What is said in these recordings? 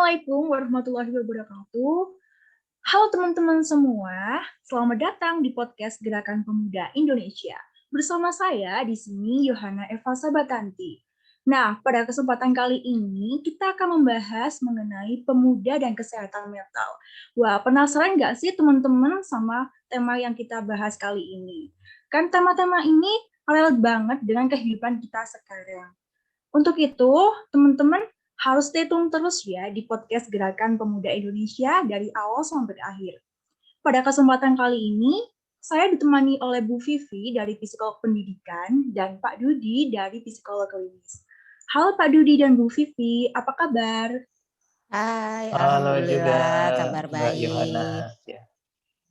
Assalamualaikum warahmatullahi wabarakatuh. Halo teman-teman semua, selamat datang di podcast Gerakan Pemuda Indonesia. Bersama saya di sini Yohana Eva Sabatanti. Nah, pada kesempatan kali ini kita akan membahas mengenai pemuda dan kesehatan mental. Wah, penasaran nggak sih teman-teman sama tema yang kita bahas kali ini? Kan tema-tema ini relate banget dengan kehidupan kita sekarang. Untuk itu, teman-teman harus stay tune terus ya di podcast Gerakan Pemuda Indonesia dari awal sampai akhir. Pada kesempatan kali ini, saya ditemani oleh Bu Vivi dari Psikolog Pendidikan dan Pak Dudi dari Psikolog Klinis. Halo Pak Dudi dan Bu Vivi, apa kabar? Hai, Halo juga alhamdulillah kabar Mbak Yohana. baik. Ya.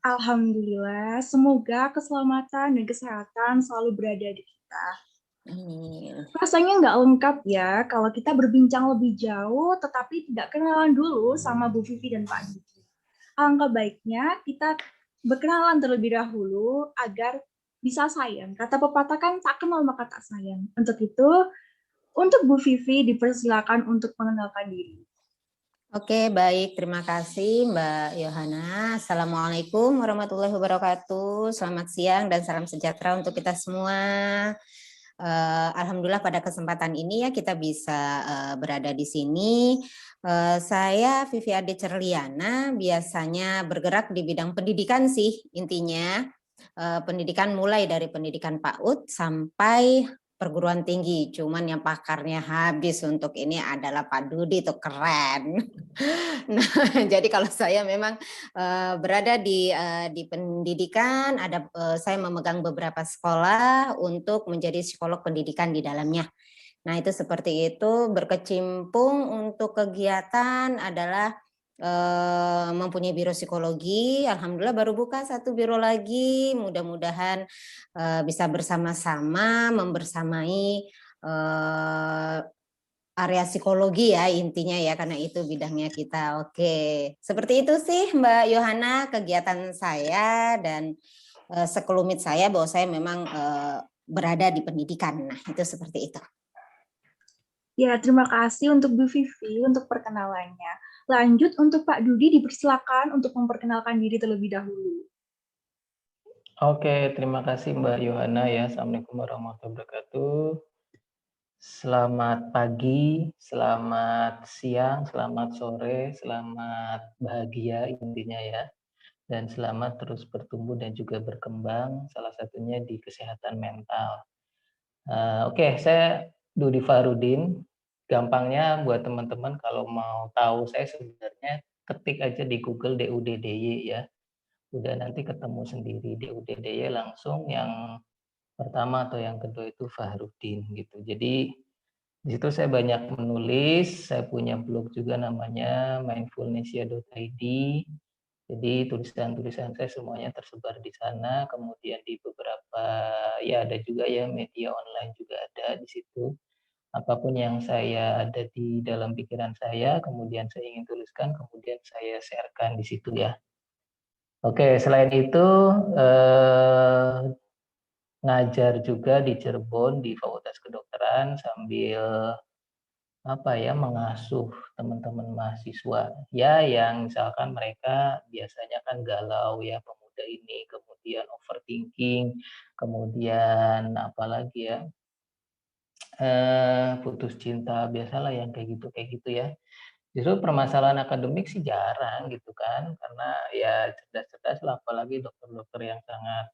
Alhamdulillah, semoga keselamatan dan kesehatan selalu berada di kita. Amin. Rasanya nggak lengkap ya kalau kita berbincang lebih jauh tetapi tidak kenalan dulu sama Bu Vivi dan Pak Didi. Alangkah baiknya kita berkenalan terlebih dahulu agar bisa sayang. Kata pepatah kan tak kenal maka tak sayang. Untuk itu, untuk Bu Vivi dipersilakan untuk mengenalkan diri. Oke, baik. Terima kasih Mbak Yohana. Assalamualaikum warahmatullahi wabarakatuh. Selamat siang dan salam sejahtera untuk kita semua. Alhamdulillah pada kesempatan ini ya kita bisa berada di sini. Saya Vivi Ade Cerliana, biasanya bergerak di bidang pendidikan sih intinya. Pendidikan mulai dari pendidikan PAUD sampai perguruan tinggi. Cuman yang pakarnya habis untuk ini adalah Pak Dudi, itu keren. Nah, jadi kalau saya memang berada di pendidikan, saya memegang beberapa sekolah untuk menjadi psikolog pendidikan di dalamnya. Nah, itu seperti itu, berkecimpung untuk kegiatan adalah mempunyai biro psikologi. Alhamdulillah baru buka satu biro lagi. Mudah-mudahan bisa bersama-sama membersamai area psikologi ya intinya ya, karena itu bidangnya kita. Oke, seperti itu sih Mbak Yohana kegiatan saya dan sekelumit saya bahwa saya memang berada di pendidikan. Nah, itu seperti itu. Ya, terima kasih untuk Bu Vivi untuk perkenalannya. Lanjut untuk Pak Dudi dipersilakan untuk memperkenalkan diri terlebih dahulu. Oke, terima kasih Mbak Yohana ya. Assalamualaikum warahmatullahi wabarakatuh. Selamat pagi, selamat siang, selamat sore, selamat bahagia intinya ya. Dan selamat terus bertumbuh dan juga berkembang, salah satunya di kesehatan mental. Oke, saya Dudi Farudin. Gampangnya buat teman-teman kalau mau tahu saya sebenarnya ketik aja di Google DUDDY ya. Udah nanti ketemu sendiri DUDDY langsung yang pertama atau yang kedua itu Fahrudin gitu. Jadi di situ saya banyak menulis, saya punya blog juga namanya mindfulnessia.id. Jadi tulisan-tulisan saya semuanya tersebar di sana, kemudian di beberapa ya ada juga ya media online juga ada di situ. Apapun yang saya ada di dalam pikiran saya, kemudian saya ingin tuliskan, kemudian saya sharekan di situ ya. Oke, selain itu ngajar juga di Cirebon di Fakultas Kedokteran sambil mengasuh teman-teman mahasiswa ya yang misalkan mereka biasanya kan galau ya pemuda ini, kemudian overthinking, kemudian apalagi ya putus cinta, biasalah yang kayak gitu ya. Justru permasalahan akademik sih jarang gitu kan, karena ya cerdas-cerdas lah, apalagi dokter-dokter yang sangat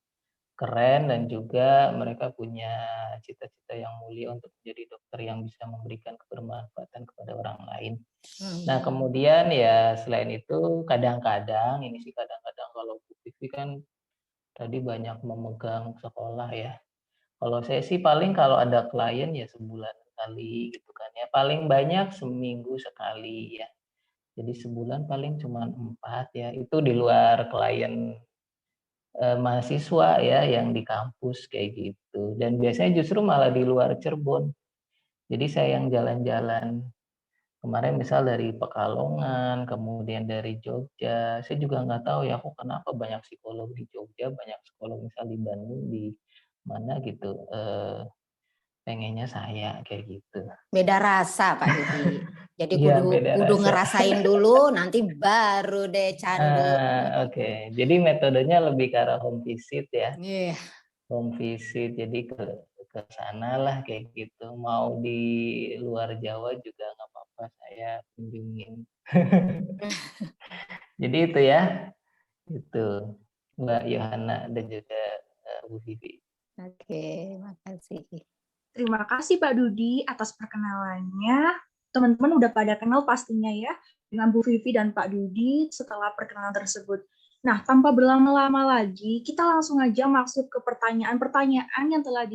keren dan juga mereka punya cita-cita yang mulia untuk menjadi dokter yang bisa memberikan kebermanfaatan kepada orang lain. Nah, kemudian ya selain itu kadang-kadang, ini sih kadang-kadang kalau Bu Vivi kan tadi banyak memegang sekolah ya. Kalau saya sih paling kalau ada klien ya sebulan sekali gitu kan ya, paling banyak seminggu sekali ya. Jadi sebulan paling cuma 4 ya, itu di luar klien mahasiswa ya yang di kampus kayak gitu. Dan biasanya justru malah di luar Cirebon. Jadi saya yang jalan-jalan kemarin misal dari Pekalongan, kemudian dari Jogja. Saya juga nggak tahu ya kok kenapa banyak psikolog di Jogja, banyak psikolog misal di Bandung, di mana gitu. pengennya saya kayak gitu. Beda rasa Pak Dudi. Jadi Iya, beda kudu rasa. ngerasain dulu, nanti baru deh candu. Oke. Jadi metodenya lebih ke arah home visit ya. Iya. Home visit, jadi ke sana lah kayak gitu. Mau di luar Jawa juga nggak apa-apa, saya kunjungin. Jadi itu ya, itu Mbak Yohana dan juga Bu Vivi. Oke, makasih. Terima kasih Pak Dudi atas perkenalannya. Teman-teman udah pada kenal pastinya ya dengan Bu Vivi dan Pak Dudi setelah perkenalan tersebut. Nah, tanpa berlama-lama lagi, kita langsung aja masuk ke pertanyaan-pertanyaan yang telah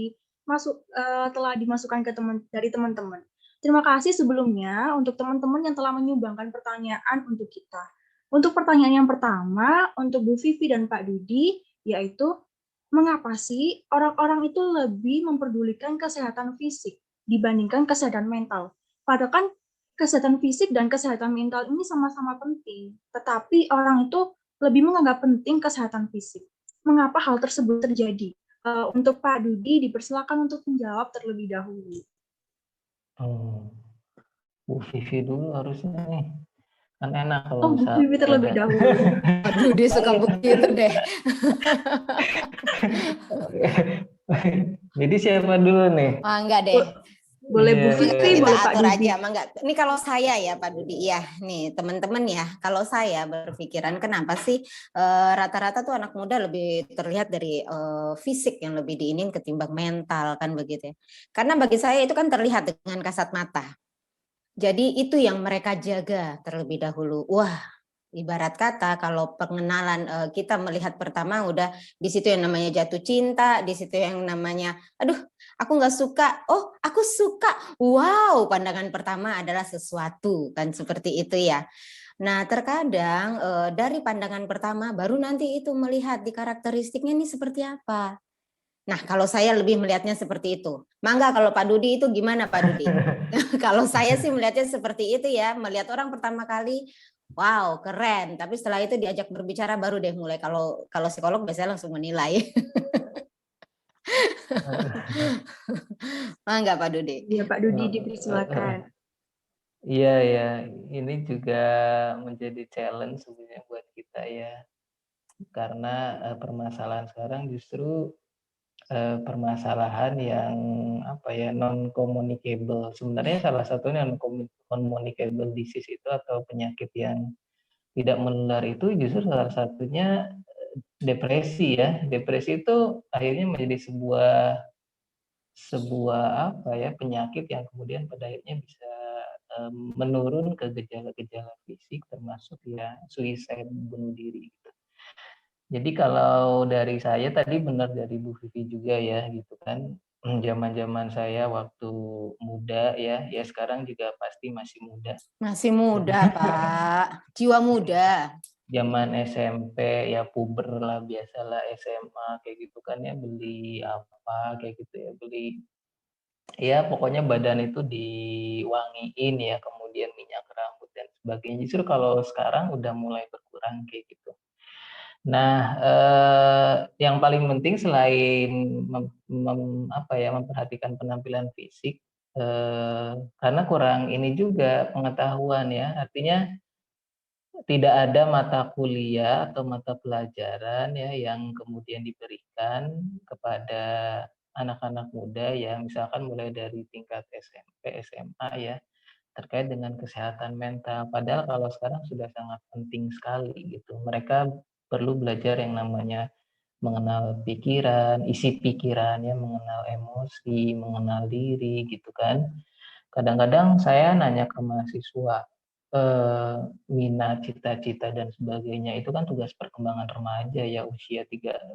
dimasukkan ke dari teman-teman. Terima kasih sebelumnya untuk teman-teman yang telah menyumbangkan pertanyaan untuk kita. Untuk pertanyaan yang pertama, untuk Bu Vivi dan Pak Dudi, yaitu mengapa sih orang-orang itu lebih memperdulikan kesehatan fisik dibandingkan kesehatan mental? Padahal kan kesehatan fisik dan kesehatan mental ini sama-sama penting, tetapi orang itu lebih menganggap penting kesehatan fisik. Mengapa hal tersebut terjadi? Untuk Pak Dudi, dipersilakan untuk menjawab terlebih dahulu. Bu Vivi dulu harusnya nih. Kan enak Oh, kalau Bu Vivi terlebih dahulu. Aduh, dia suka begitu deh. Jadi siapa dulu nih? Enggak deh. Boleh Bu Iya, Vivi, Kita boleh Pak atur Dudi. aja, enggak. Ini kalau saya ya Pak Dudi, ya nih teman-teman ya. Kalau saya berpikiran kenapa sih rata-rata tuh anak muda lebih terlihat dari fisik yang lebih diinin ketimbang mental kan begitu ya. Karena bagi saya itu kan terlihat dengan kasat mata. Jadi itu yang mereka jaga terlebih dahulu. Wah, ibarat kata kalau pengenalan kita melihat pertama udah di situ yang namanya jatuh cinta, di situ yang namanya aduh aku nggak suka, oh aku suka, wow pandangan pertama adalah sesuatu kan seperti itu ya. Nah terkadang dari pandangan pertama baru nanti itu melihat di karakteristiknya ini seperti apa. Nah kalau saya lebih melihatnya seperti itu. Mangga kalau Pak Dudi itu gimana Pak Dudi? Kalau saya sih melihatnya seperti itu ya, melihat orang pertama kali wow, keren. Tapi setelah itu diajak berbicara baru deh mulai kalau psikolog biasanya langsung menilai. Enggak Pak Dudi? Ya Pak Dudi, dipersilakan. Iya ya, ini juga menjadi challenge sebenarnya buat kita ya. Karena permasalahan sekarang justru permasalahan yang apa ya non communicable. Sebenarnya salah satunya non communicable disease itu atau penyakit yang tidak menular itu justru salah satunya depresi ya. Depresi itu akhirnya menjadi sebuah apa ya penyakit yang kemudian pada akhirnya bisa menurun ke gejala-gejala fisik termasuk ya suicide bunuh diri gitu. Jadi kalau dari saya tadi benar dari Bu Vivi juga ya gitu kan. Zaman-zaman saya waktu muda ya, ya sekarang juga pasti masih muda. Masih muda, Pak. Jiwa muda. Zaman SMP ya puber lah biasalah SMA kayak gitu kan ya beli apa kayak gitu ya beli ya pokoknya badan itu diwangiin ya kemudian minyak rambut dan sebagainya. Justru kalau sekarang udah mulai berkurang kayak gitu. Nah, yang paling penting selain memperhatikan penampilan fisik, karena kurang ini juga pengetahuan ya, artinya tidak ada mata kuliah atau mata pelajaran ya yang kemudian diberikan kepada anak-anak muda ya, misalkan mulai dari tingkat SMP, SMA ya, terkait dengan kesehatan mental. Padahal kalau sekarang sudah sangat penting sekali gitu. Mereka perlu belajar yang namanya mengenal pikiran, isi pikiran ya, mengenal emosi, mengenal diri gitu kan. Kadang-kadang saya nanya ke mahasiswa minat, cita-cita dan sebagainya itu kan tugas perkembangan remaja ya usia 13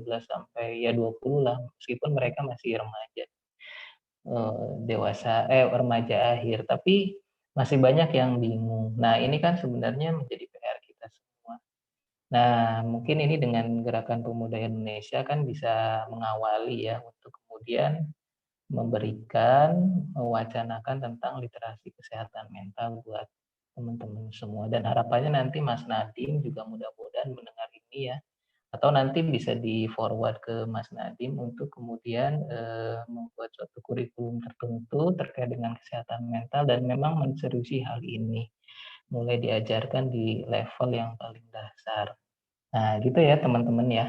sampai ya 20 lah meskipun mereka masih remaja remaja akhir tapi masih banyak yang bingung. Nah, ini kan sebenarnya menjadi PR kita semua. Nah, mungkin ini dengan Gerakan Pemuda Indonesia kan bisa mengawali ya untuk kemudian mewacanakan tentang literasi kesehatan mental buat teman-teman semua. Dan harapannya nanti Mas Nadiem juga mudah-mudahan mendengar ini ya, Atau nanti bisa di-forward ke Mas Nadiem untuk kemudian, membuat suatu kurikulum tertentu terkait dengan kesehatan mental dan memang menseriusi hal ini, mulai diajarkan di level yang paling dasar. Nah, gitu ya teman-teman ya.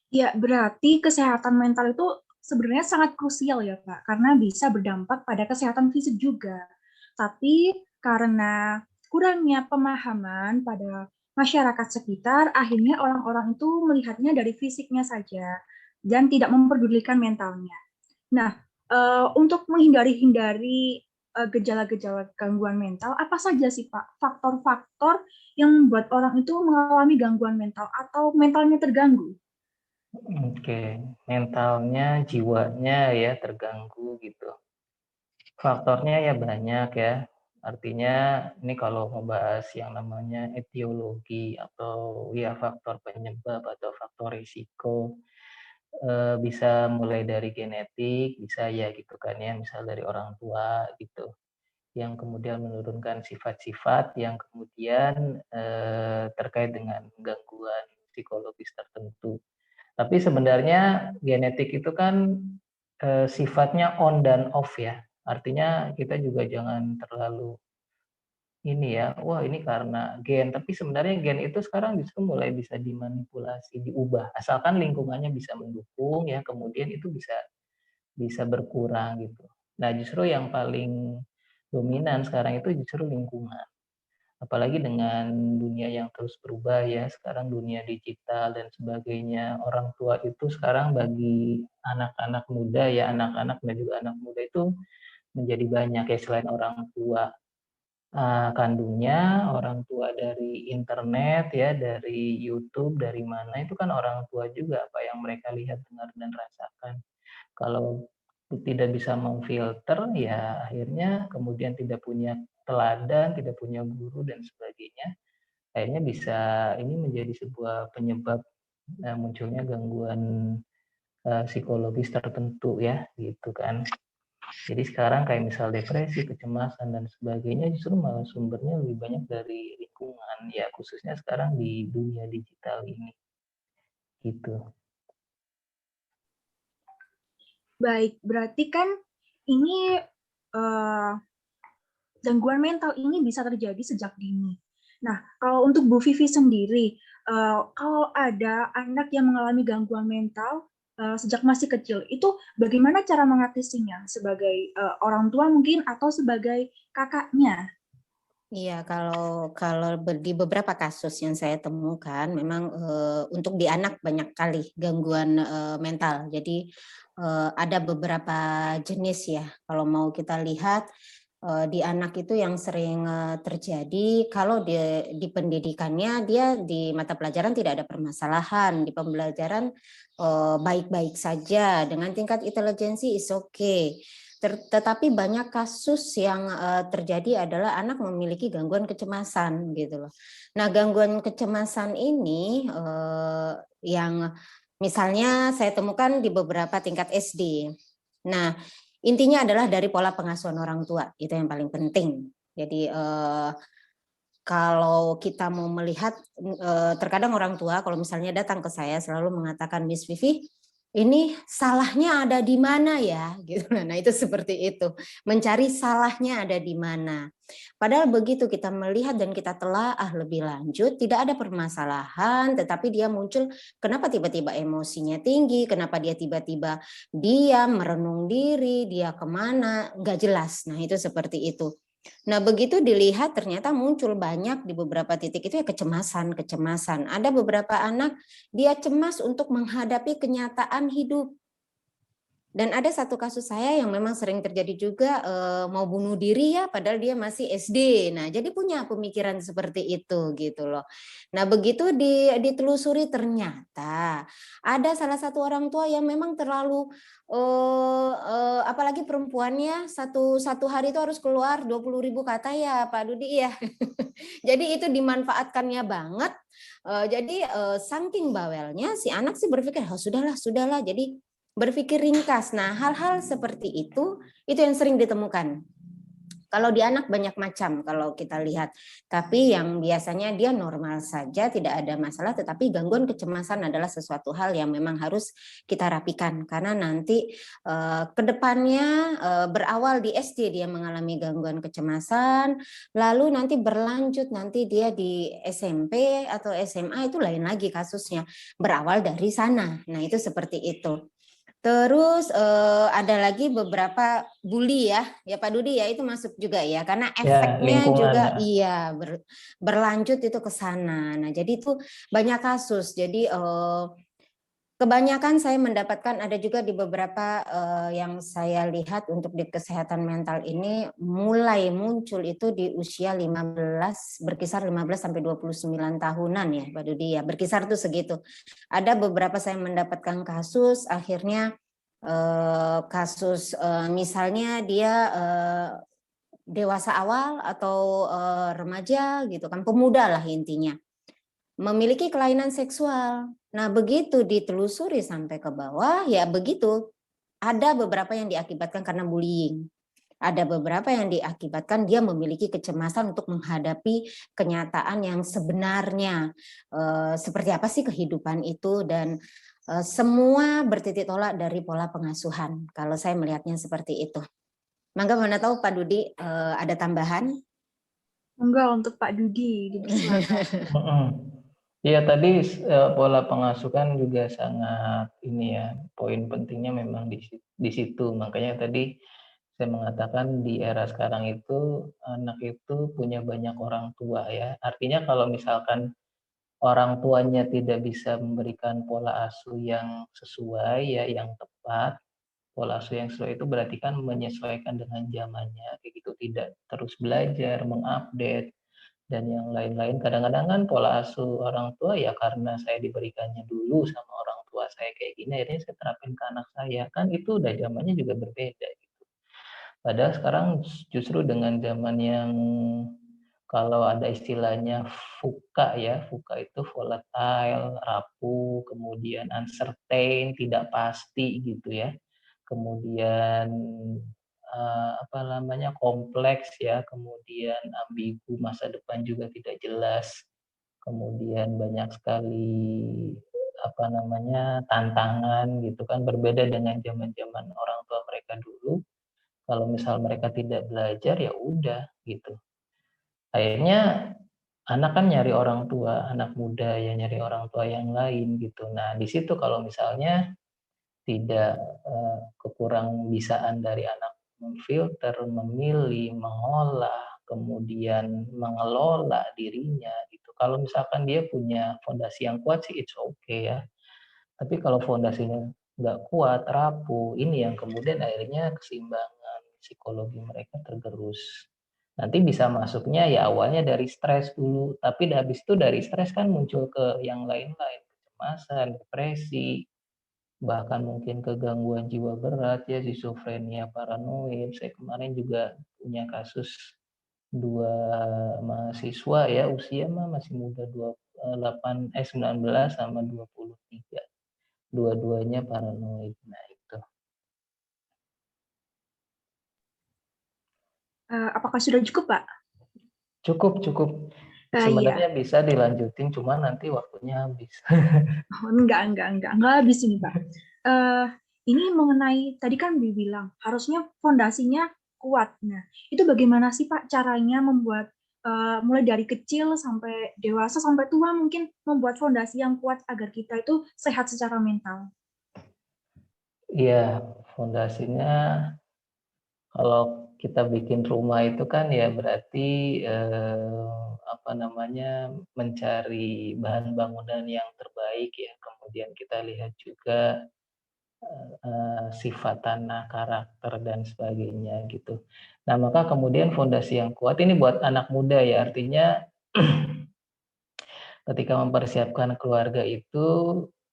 Ya, berarti kesehatan mental itu sebenarnya sangat krusial ya, Pak, karena bisa berdampak pada kesehatan fisik juga. Tapi karena kurangnya pemahaman pada masyarakat sekitar, akhirnya orang-orang itu melihatnya dari fisiknya saja dan tidak memperdulikan mentalnya. Nah, untuk menghindari gejala-gejala gangguan mental, apa saja sih, Pak, faktor-faktor yang membuat orang itu mengalami gangguan mental atau mentalnya terganggu? Oke, mentalnya, jiwanya ya terganggu gitu. Faktornya ya banyak ya. Artinya ini kalau membahas yang namanya etiologi atau ya faktor penyebab atau faktor risiko, bisa mulai dari genetik, bisa ya gitu kan ya, misal dari orang tua gitu, yang kemudian menurunkan sifat-sifat yang kemudian terkait dengan gangguan psikologis tertentu. Tapi sebenarnya genetik itu kan sifatnya on dan off ya. Artinya kita juga jangan terlalu ini ya, wah ini karena gen, tapi sebenarnya gen itu sekarang justru mulai bisa dimanipulasi, diubah, asalkan lingkungannya bisa mendukung ya, kemudian itu bisa bisa berkurang gitu. Nah, justru yang paling dominan sekarang itu justru lingkungan. Apalagi dengan dunia yang terus berubah ya, sekarang dunia digital dan sebagainya. Orang tua itu sekarang bagi anak-anak muda ya, anak-anak dan juga anak muda itu menjadi banyak ya, selain orang tua kandungnya, orang tua dari internet ya, dari YouTube, dari mana, itu kan orang tua juga apa yang mereka lihat, dengar, dan rasakan. Kalau tidak bisa memfilter, ya akhirnya kemudian tidak punya teladan, tidak punya guru dan sebagainya, akhirnya bisa ini menjadi sebuah penyebab munculnya gangguan psikologis tertentu ya, gitu kan. Jadi sekarang kayak misal depresi, kecemasan dan sebagainya justru malah sumbernya lebih banyak dari lingkungan ya, khususnya sekarang di dunia digital ini, gitu. Baik, berarti kan ini eh, gangguan mental ini bisa terjadi sejak dini. Nah, kalau untuk Bu Vivi sendiri, kalau ada anak yang mengalami gangguan mental sejak masih kecil, itu bagaimana cara mengatasinya sebagai orang tua mungkin atau sebagai kakaknya? Iya, kalau kalau di beberapa kasus yang saya temukan, memang untuk di anak banyak kali gangguan mental. Jadi ada beberapa jenis ya. Kalau mau kita lihat di anak itu yang sering terjadi kalau di pendidikannya dia di mata pelajaran tidak ada permasalahan, di pembelajaran baik-baik saja dengan tingkat intelijensi is okay. Tetapi banyak kasus yang terjadi adalah anak memiliki gangguan kecemasan gitu loh. Nah, gangguan kecemasan ini yang misalnya saya temukan di beberapa tingkat SD. Nah, intinya adalah dari pola pengasuhan orang tua, itu yang paling penting. Jadi kalau kita mau melihat terkadang orang tua kalau misalnya datang ke saya selalu mengatakan, Miss Vivi, ini salahnya ada di mana ya? Gitu. Nah, itu seperti itu. Mencari salahnya ada di mana. Padahal begitu kita melihat dan kita telaah lebih lanjut, tidak ada permasalahan, tetapi dia muncul, kenapa tiba-tiba emosinya tinggi, kenapa dia tiba-tiba diam, merenung diri, dia kemana, nggak jelas. Nah, itu seperti itu. Nah, begitu dilihat ternyata muncul banyak di beberapa titik itu ya kecemasan. Ada beberapa anak dia cemas untuk menghadapi kenyataan hidup. Dan ada satu kasus saya yang memang sering terjadi juga mau bunuh diri ya padahal dia masih SD. Nah, jadi punya pemikiran seperti itu gitu loh. Nah, begitu ditelusuri ternyata ada salah satu orang tua yang memang terlalu apalagi perempuannya satu hari itu harus keluar 20.000 kata ya Pak Dudi ya. Jadi itu dimanfaatkannya banget. Jadi saking bawelnya si anak sih berpikir, oh sudahlah. Jadi berpikir ringkas. Nah, hal-hal seperti itu yang sering ditemukan. Kalau di anak banyak macam kalau kita lihat, tapi yang biasanya dia normal saja, tidak ada masalah, tetapi gangguan kecemasan adalah sesuatu hal yang memang harus kita rapikan, karena nanti ke depannya berawal di SD dia mengalami gangguan kecemasan, lalu nanti berlanjut nanti dia di SMP atau SMA itu lain lagi kasusnya, berawal dari sana. Nah, itu seperti itu. Terus ada lagi beberapa bully ya Pak Dudi ya, itu masuk juga ya, karena efeknya juga iya berlanjut itu ke sana. Nah, jadi itu banyak kasus. Jadi kebanyakan saya mendapatkan ada juga di beberapa yang saya lihat untuk di kesehatan mental ini mulai muncul itu di usia 15, berkisar 15 sampai 29 tahunan ya Pak Dudi ya, berkisar tuh segitu. Ada beberapa saya mendapatkan kasus akhirnya kasus misalnya dia dewasa awal atau remaja gitu kan, pemuda lah intinya, memiliki kelainan seksual. Nah, begitu ditelusuri sampai ke bawah, ya begitu. Ada beberapa yang diakibatkan karena bullying. Ada beberapa yang diakibatkan dia memiliki kecemasan untuk menghadapi kenyataan yang sebenarnya. Seperti apa sih kehidupan itu, dan semua bertitik tolak dari pola pengasuhan. Kalau saya melihatnya seperti itu. Mangga mana tahu Pak Dudi ada tambahan? Enggak, untuk Pak Dudi, dipersilakan. Iya, tadi pola pengasuhan juga sangat ini ya, poin pentingnya memang di situ. Makanya tadi saya mengatakan di era sekarang itu anak itu punya banyak orang tua ya. Artinya kalau misalkan orang tuanya tidak bisa memberikan pola asuh yang sesuai ya, yang tepat, pola asuh yang sesuai itu berarti kan menyesuaikan dengan zamannya, kayak gitu, tidak terus belajar, mengupdate dan yang lain-lain. Kadang-kadang kan pola asuh orang tua ya karena saya diberikannya dulu sama orang tua saya kayak gini, akhirnya saya terapin ke anak saya, kan itu udah zamannya juga berbeda gitu. Padahal sekarang justru dengan zaman yang kalau ada istilahnya VUCA ya, VUCA itu volatile, rapuh, kemudian uncertain, tidak pasti gitu ya. Kemudian apa namanya, kompleks ya, kemudian ambigu, masa depan juga tidak jelas. Kemudian banyak sekali apa namanya, tantangan gitu kan, berbeda dengan zaman-zaman orang tua mereka dulu. Kalau misal mereka tidak belajar ya udah gitu. Akhirnya anak kan nyari orang tua, anak muda ya nyari orang tua yang lain gitu. Nah, di situ kalau misalnya tidak kekurang bisaan dari anak memfilter, memilih, mengolah, kemudian mengelola dirinya gitu. Kalau misalkan dia punya fondasi yang kuat sih it's okay ya. Tapi kalau fondasinya nggak kuat, rapuh, ini yang kemudian akhirnya keseimbangan psikologi mereka tergerus. Nanti bisa masuknya ya awalnya dari stres dulu, tapi habis itu dari stres kan muncul ke yang lain-lain, kecemasan, depresi, bahkan mungkin ke gangguan jiwa berat ya, schizophrenia, paranoid. Saya kemarin juga punya kasus 2 mahasiswa ya, usia mah masih muda, 19 sama 23. Dua-duanya paranoid. Nah, itu. Apakah sudah cukup, Pak? Cukup, cukup. Iya. Sebenarnya bisa dilanjutin, cuma nanti waktunya habis. Oh, enggak habis ini, Pak. Ini mengenai tadi kan dibilang harusnya fondasinya kuat. Nah, itu bagaimana sih Pak caranya membuat mulai dari kecil sampai dewasa sampai tua mungkin membuat fondasi yang kuat agar kita itu sehat secara mental? Iya, fondasinya kalau kita bikin rumah itu kan ya berarti apa namanya, mencari bahan bangunan yang terbaik ya. Kemudian kita lihat juga sifat tanah, karakter dan sebagainya gitu. Nah, maka kemudian fondasi yang kuat ini buat anak muda ya, artinya ketika mempersiapkan keluarga itu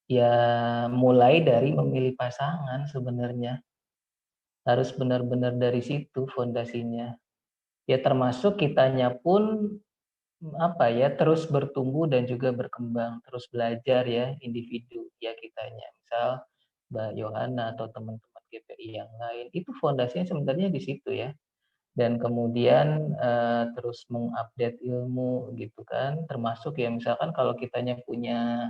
ya mulai dari memilih pasangan sebenarnya. Harus benar-benar dari situ fondasinya. Ya termasuk kitanya pun apa ya, terus bertumbuh dan juga berkembang, terus belajar ya individu ya kitanya. Misal Mbak Yohana atau teman-teman GPI yang lain, itu fondasinya sebenarnya di situ ya. dan kemudian terus mengupdate ilmu gitu kan, termasuk ya misalkan kalau kitanya punya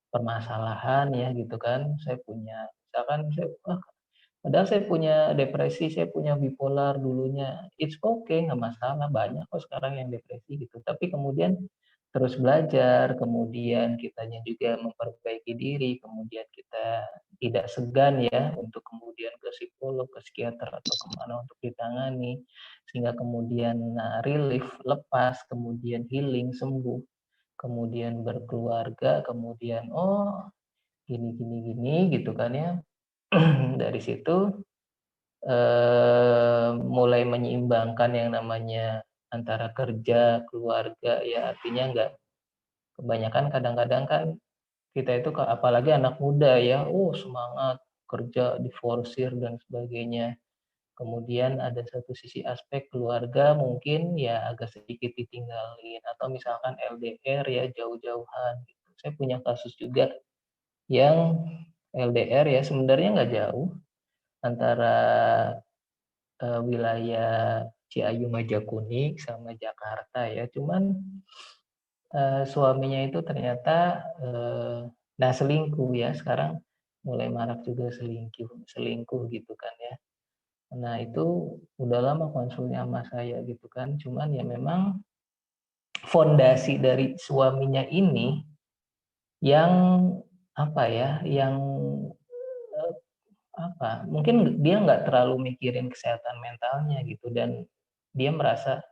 permasalahan ya gitu kan, saya punya misalkan padahal saya punya depresi, saya punya bipolar dulunya, it's okay, nggak masalah, banyak kok sekarang yang depresi gitu. Tapi kemudian terus belajar, kemudian kitanya juga memperbaiki diri, kemudian kita tidak segan ya untuk kemudian ke psikolog, ke psikiater atau kemana untuk ditangani, sehingga kemudian relief, lepas, kemudian healing, sembuh, kemudian berkeluarga, kemudian oh gini gini gini gitu kan ya. Dari situ mulai menyeimbangkan yang namanya antara kerja, keluarga, ya artinya nggak kebanyakan kadang-kadang kan kita itu apalagi anak muda ya, semangat kerja, diforsir dan sebagainya. Kemudian ada satu sisi aspek keluarga mungkin ya agak sedikit ditinggalin atau misalkan LDR ya jauh-jauhan gitu. Saya punya kasus juga yang LDR ya sebenarnya nggak jauh antara wilayah Ciayu Majakuning sama Jakarta ya. Cuman suaminya itu ternyata nah selingkuh ya. Sekarang mulai marak juga selingkuh gitu kan ya. Nah itu udah lama konsulnya sama saya gitu kan. Cuman ya memang fondasi dari suaminya ini yang apa ya, yang eh, apa? Mungkin dia nggak terlalu mikirin kesehatan mentalnya gitu dan dia merasa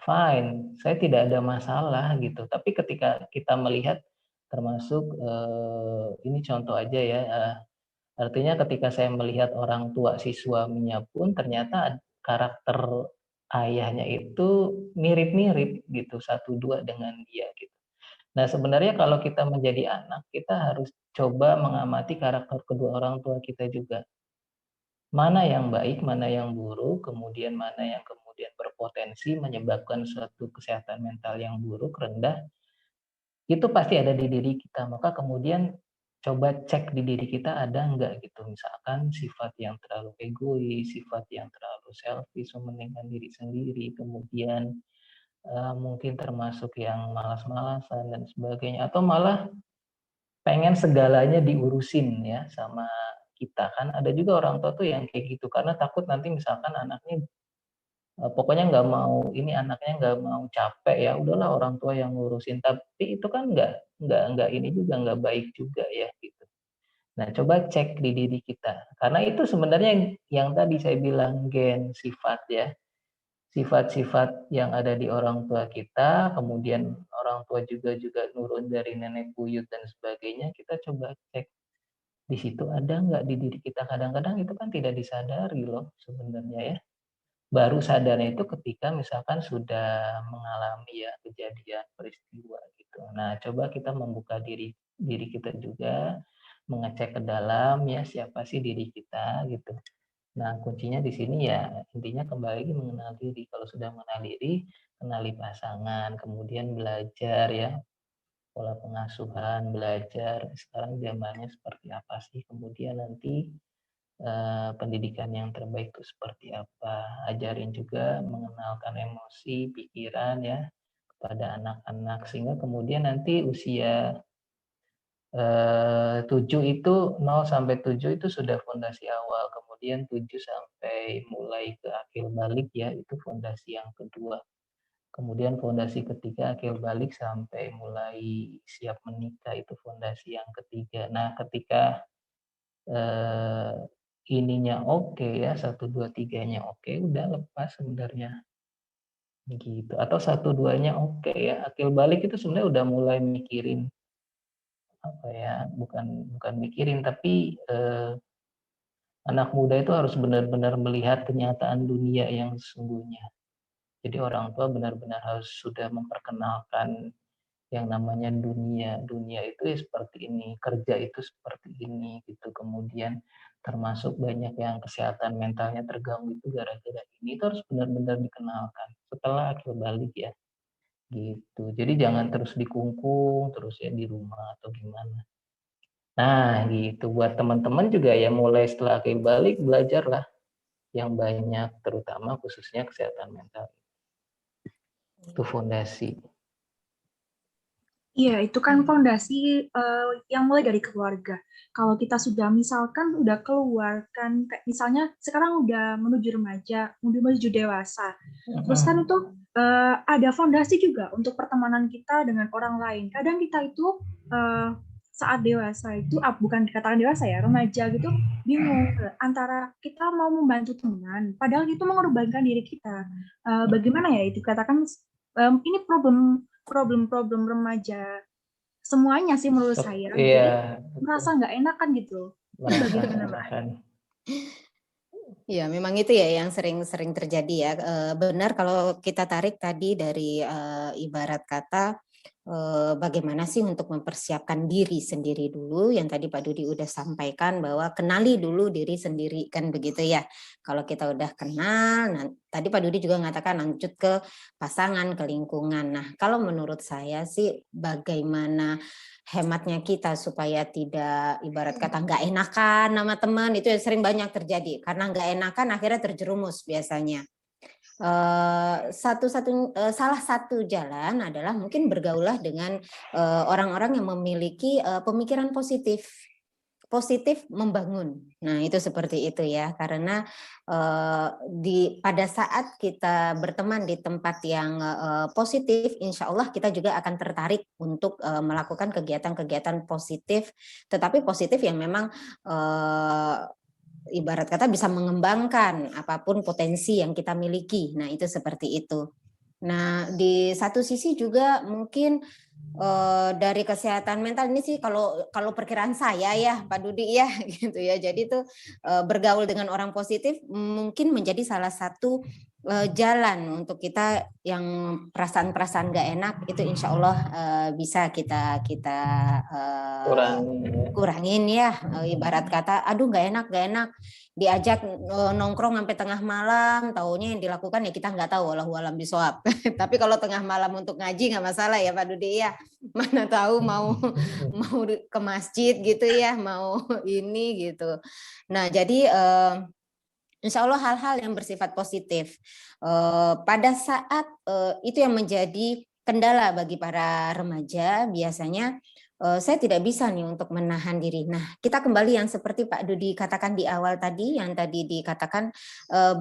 fine, saya tidak ada masalah gitu. Tapi ketika kita melihat termasuk ini contoh aja ya, artinya ketika saya melihat orang tua si suaminya pun ternyata karakter ayahnya itu mirip-mirip gitu, satu dua dengan dia gitu. Nah sebenarnya kalau kita menjadi anak, kita harus coba mengamati karakter kedua orang tua kita juga. Mana yang baik, mana yang buruk, kemudian mana yang kemudian berpotensi menyebabkan suatu kesehatan mental yang buruk, rendah, itu pasti ada di diri kita. Maka kemudian coba cek di diri kita ada enggak gitu. Misalkan sifat yang terlalu egois, sifat yang terlalu selfish, mementingkan diri sendiri, kemudian mungkin termasuk yang malas-malasan dan sebagainya, atau malah pengen segalanya diurusin ya sama kita kan ada juga orang tua tuh yang kayak gitu karena takut nanti misalkan anaknya pokoknya nggak mau ini anaknya nggak mau capek ya udahlah orang tua yang ngurusin tapi itu kan nggak ini juga nggak baik juga ya gitu. Nah coba cek di diri kita karena itu sebenarnya yang tadi saya bilang gen sifat ya sifat-sifat yang ada di orang tua kita kemudian orang tua juga nurun dari nenek buyut dan sebagainya kita coba cek di situ ada nggak di diri kita kadang-kadang itu kan tidak disadari loh sebenarnya ya baru sadarnya itu ketika misalkan sudah mengalami ya kejadian peristiwa gitu. Nah, coba kita membuka diri diri kita juga, mengecek ke dalam ya siapa sih diri kita gitu. Nah, kuncinya di sini ya intinya kembali mengenal diri. Kalau sudah mengenal diri, kenali pasangan, kemudian belajar ya pola pengasuhan, belajar sekarang zamannya seperti apa sih, kemudian nanti pendidikan yang terbaik itu seperti apa. Ajarin juga mengenalkan emosi, pikiran ya kepada anak-anak sehingga kemudian nanti usia 7 itu 0 sampai 7 itu sudah fondasi awal, kemudian 7 sampai mulai ke akil balik ya itu fondasi yang kedua. Kemudian fondasi ketiga akil balik sampai mulai siap menikah itu fondasi yang ketiga. Nah, ketika eh, ininya oke ya 1 2 3-nya oke udah lepas sebenarnya gitu atau 1 2-nya oke ya akil balik itu sebenarnya udah mulai mikirin apa ya bukan bukan mikirin tapi anak muda itu harus benar-benar melihat kenyataan dunia yang sesungguhnya jadi orang tua benar-benar harus sudah memperkenalkan yang namanya dunia. Dunia itu ya seperti ini, kerja itu seperti ini gitu. Kemudian termasuk banyak yang kesehatan mentalnya terganggu itu gara-gara ini. Itu harus benar-benar dikenalkan setelah akhir balik ya. Gitu. Jadi jangan terus dikungkung terus ya di rumah atau gimana. Nah, gitu buat teman-teman juga ya mulai setelah akhir balik belajarlah yang banyak, terutama khususnya kesehatan mental. Itu fondasi. Iya, itu kan fondasi yang mulai dari keluarga. Kalau kita sudah misalkan udah keluar kan, kayak misalnya sekarang udah menuju remaja, menuju dewasa. Terus kan itu ada fondasi juga untuk pertemanan kita dengan orang lain. Kadang kita itu saat dewasa itu, bukan dikatakan dewasa ya, remaja gitu, bingung antara kita mau membantu teman, padahal itu mengorbankan diri kita. Bagaimana ya itu katakan ini problem remaja semuanya sih menurut saya. Jadi Iya, merasa nggak enakan gitu. Itu merasa bagaimana, Mbak? enakan. Ya, memang itu ya yang sering-sering terjadi ya. Benar kalau kita tarik tadi dari ibarat kata bagaimana sih untuk mempersiapkan diri sendiri dulu yang tadi Pak Dudi udah sampaikan bahwa kenali dulu diri sendiri kan begitu ya. Kalau kita udah kenal, nah, tadi Pak Dudi juga mengatakan lanjut ke pasangan, ke lingkungan. Nah, kalau menurut saya sih bagaimana hematnya kita supaya tidak ibarat kata nggak enakan nama teman itu yang sering banyak terjadi karena nggak enakan akhirnya terjerumus biasanya. Salah satu jalan adalah mungkin bergaulah dengan orang-orang yang memiliki pemikiran positif membangun. Nah, itu seperti itu ya. Karena pada saat kita berteman di tempat yang positif, insya Allah kita juga akan tertarik untuk melakukan kegiatan-kegiatan positif, tetapi positif yang memang ibarat kata bisa mengembangkan apapun potensi yang kita miliki. Nah, itu seperti itu. Nah, di satu sisi juga mungkin dari kesehatan mental ini sih kalau perkiraan saya ya Pak Dudi ya gitu ya. Jadi itu bergaul dengan orang positif mungkin menjadi salah satu jalan untuk kita yang perasaan-perasaan gak enak itu insya Allah bisa kita kurangin ya. Ibarat kata aduh gak enak diajak nongkrong sampai tengah malam, taunya yang dilakukan ya kita nggak tahu, wallahu alam bisawab. Tapi kalau tengah malam untuk ngaji nggak masalah ya Pak Dudi ya. Mana tahu mau ke masjid gitu ya, mau ini gitu. Nah jadi insya Allah hal-hal yang bersifat positif. Pada saat itu yang menjadi kendala bagi para remaja biasanya saya tidak bisa nih untuk menahan diri. Nah, kita kembali yang seperti Pak Dudi katakan di awal tadi, yang tadi dikatakan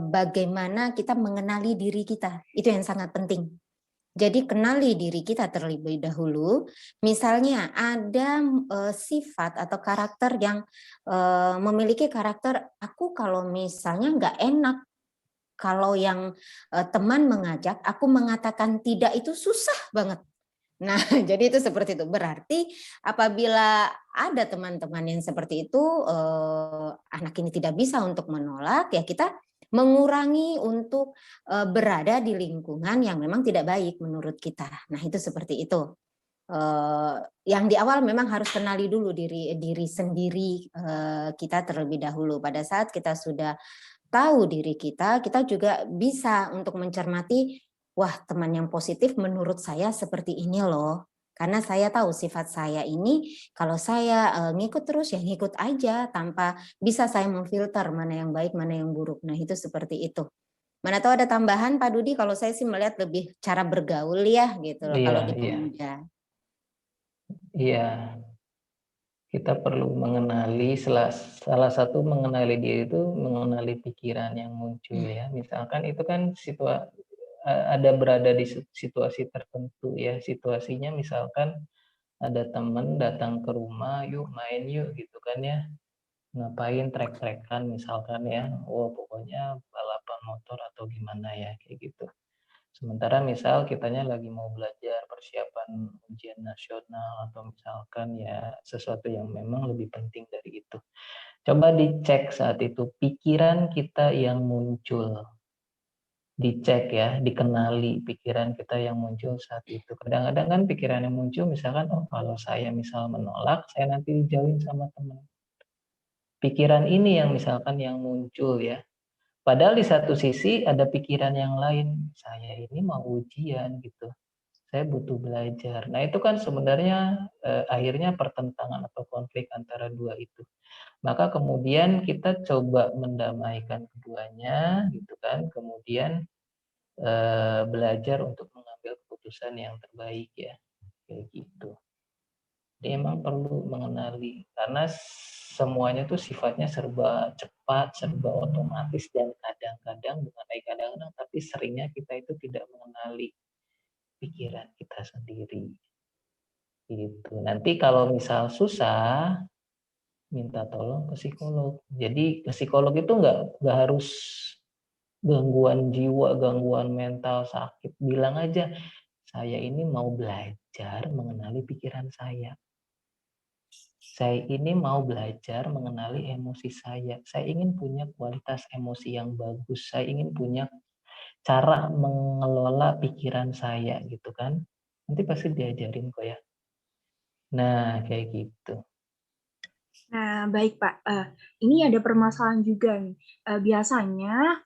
bagaimana kita mengenali diri kita. Itu yang sangat penting. Jadi kenali diri kita terlebih dahulu. Misalnya ada sifat atau karakter yang memiliki karakter aku kalau misalnya nggak enak. Kalau yang teman mengajak, aku mengatakan tidak itu susah banget. Nah, jadi itu seperti itu. Berarti apabila ada teman-teman yang seperti itu, anak ini tidak bisa untuk menolak, ya kita mengurangi untuk berada di lingkungan yang memang tidak baik menurut kita. Nah, itu seperti itu. Yang di awal memang harus kenali dulu diri sendiri kita terlebih dahulu. Pada saat kita sudah tahu diri kita juga bisa untuk mencermati, wah teman yang positif menurut saya seperti ini loh. Karena saya tahu sifat saya ini, kalau saya ngikut terus ya ngikut aja tanpa bisa saya memfilter mana yang baik, mana yang buruk. Nah itu seperti itu. Mana tahu ada tambahan Pak Dudi, kalau saya sih melihat lebih cara bergaul ya gitu loh kalau di pemuda. Iya, kita perlu mengenali salah satu mengenali diri itu mengenali pikiran yang muncul ya. Misalkan itu kan ada berada di situasi tertentu ya. Situasinya misalkan ada teman datang ke rumah, yuk main yuk gitu kan ya. Ngapain trek-trekan misalkan ya. Oh pokoknya balapan motor atau gimana ya kayak gitu. Sementara misal kitanya lagi mau belajar persiapan ujian nasional atau misalkan ya sesuatu yang memang lebih penting dari itu. Coba dicek saat itu pikiran kita yang muncul. Dicek ya, dikenali pikiran kita yang muncul saat itu. Kadang-kadang kan pikiran yang muncul misalkan, oh kalau saya misal menolak, saya nanti dijauhin sama teman. Pikiran ini yang misalkan yang muncul ya. Padahal di satu sisi ada pikiran yang lain, saya ini mau ujian gitu. saya butuh belajar. Nah, itu kan sebenarnya akhirnya pertentangan atau konflik antara dua itu. Maka kemudian kita coba mendamaikan keduanya, gitu kan. Kemudian belajar untuk mengambil keputusan yang terbaik ya, kayak gitu. Jadi emang perlu mengenali karena semuanya tuh sifatnya serba cepat, serba otomatis dan kadang-kadang bukan lagi kadang-kadang tapi seringnya kita itu tidak mengenali pikiran kita sendiri. Gitu. Nanti kalau misal susah, minta tolong ke psikolog. Jadi ke psikolog itu nggak harus gangguan jiwa, gangguan mental, sakit. Bilang aja, saya ini mau belajar mengenali pikiran saya. Saya ini mau belajar mengenali emosi saya. Saya ingin punya kualitas emosi yang bagus. Saya ingin punya cara mengelola pikiran saya gitu kan. Nanti pasti diajarin kok ya. Nah, kayak gitu. Nah, baik Pak. Ini ada permasalahan juga nih. Biasanya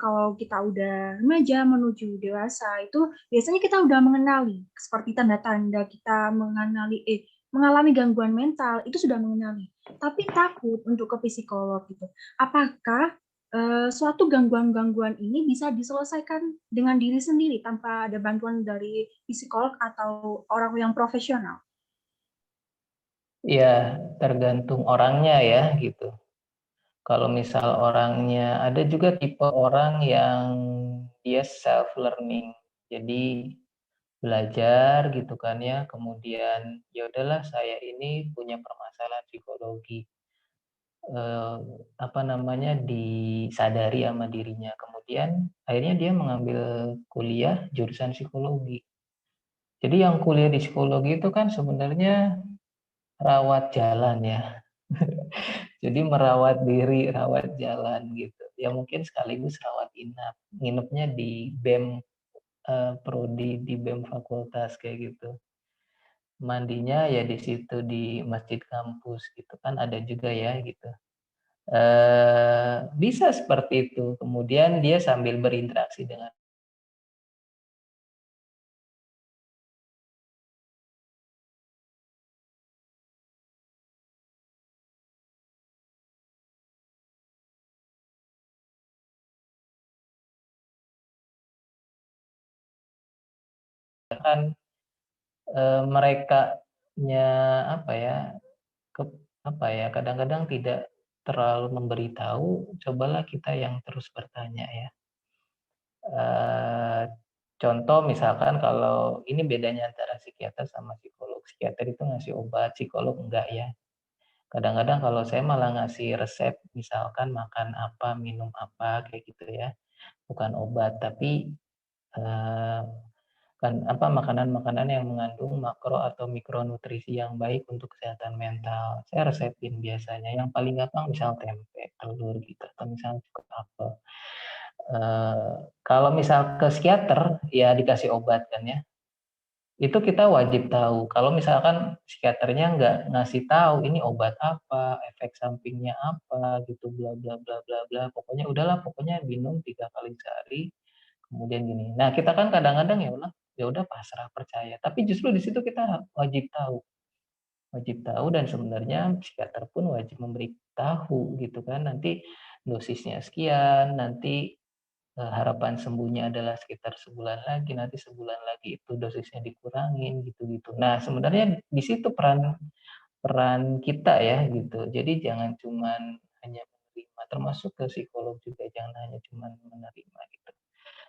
kalau kita udah remaja menuju dewasa itu biasanya kita udah mengenali seperti tanda-tanda kita mengalami gangguan mental itu sudah mengenali. Tapi takut untuk ke psikolog gitu. Apakah suatu gangguan-gangguan ini bisa diselesaikan dengan diri sendiri tanpa ada bantuan dari psikolog atau orang yang profesional? Ya, tergantung orangnya ya gitu. Kalau misal orangnya ada juga tipe orang yang dia self learning. Jadi belajar gitu kan ya, kemudian ya udahlah saya ini punya permasalahan psikologi. Apa namanya disadari sama dirinya. Kemudian akhirnya dia mengambil kuliah jurusan psikologi. Jadi yang kuliah di psikologi itu kan sebenarnya rawat jalan ya. Jadi merawat diri, rawat jalan gitu. Ya mungkin sekaligus rawat inap. Nginepnya di BEM prodi di BEM fakultas kayak gitu. Mandinya ya di situ di masjid kampus gitu kan ada juga ya gitu. Bisa seperti itu. Kemudian dia sambil berinteraksi dengan kan merekanya apa ya ke, apa ya kadang-kadang tidak terlalu memberitahu. Cobalah kita yang terus bertanya ya. Eh, Contoh misalkan kalau ini bedanya antara psikiater sama psikolog. Psikiater itu ngasih obat, psikolog enggak ya. Kadang-kadang kalau saya malah ngasih resep, misalkan makan apa, minum apa, kayak gitu ya. Bukan obat, tapi eh, kan apa makanan-makanan yang mengandung makro atau mikronutrisi yang baik untuk kesehatan mental. Saya resepin biasanya. Yang paling gampang misal tempe, telur gitu, atau misal cukup apel. Kalau misal ke psikiater, ya dikasih obat kan ya. Itu kita wajib tahu. Kalau misalkan psikiaternya nggak ngasih tahu ini obat apa, efek sampingnya apa, gitu, bla bla bla bla bla. Pokoknya udahlah, pokoknya minum 3 kali sehari. Kemudian gini. Nah kita kan kadang-kadang ya udah pasrah percaya. Tapi justru di situ kita wajib tahu dan sebenarnya psikiater pun wajib memberitahu gitu kan. Nanti dosisnya sekian, nanti harapan sembuhnya adalah sekitar sebulan lagi, nanti sebulan lagi itu dosisnya dikurangin gitu-gitu. Nah, sebenarnya di situ peran peran kita ya gitu. Jadi jangan cuman hanya menerima, termasuk ke psikolog juga jangan hanya cuman menerima gitu.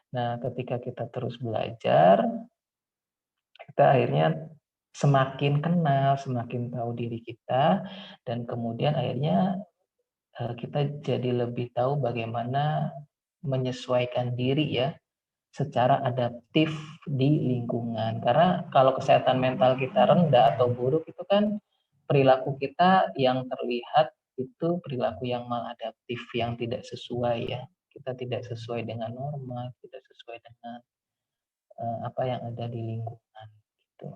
Nah, ketika kita terus belajar, kita akhirnya semakin kenal, semakin tahu diri kita, dan kemudian akhirnya kita jadi lebih tahu bagaimana menyesuaikan diri ya secara adaptif di lingkungan. Karena kalau kesehatan mental kita rendah atau buruk itu kan perilaku kita yang terlihat itu perilaku yang maladaptif, yang tidak sesuai ya. Kita tidak sesuai dengan norma, tidak sesuai dengan apa yang ada di lingkungan gitu.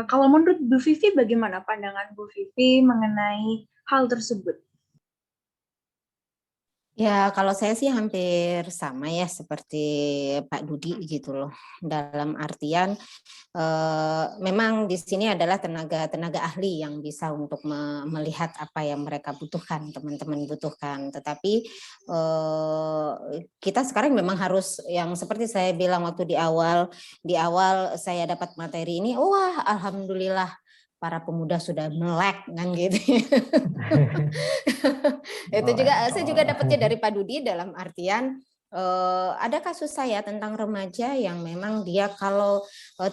Kalau menurut Bu Vivi, bagaimana pandangan Bu Vivi mengenai hal tersebut? Ya, kalau saya sih hampir sama ya seperti Pak Dudi gitu loh. Dalam artian memang di sini adalah tenaga ahli yang bisa untuk melihat apa yang mereka butuhkan, teman-teman butuhkan. Tetapi kita sekarang memang harus yang seperti saya bilang waktu di awal saya dapat materi ini, wah alhamdulillah para pemuda sudah melek kan gitu. Itu juga saya juga dapatnya dari Pak Dudi dalam artian ada kasus saya tentang remaja yang memang dia kalau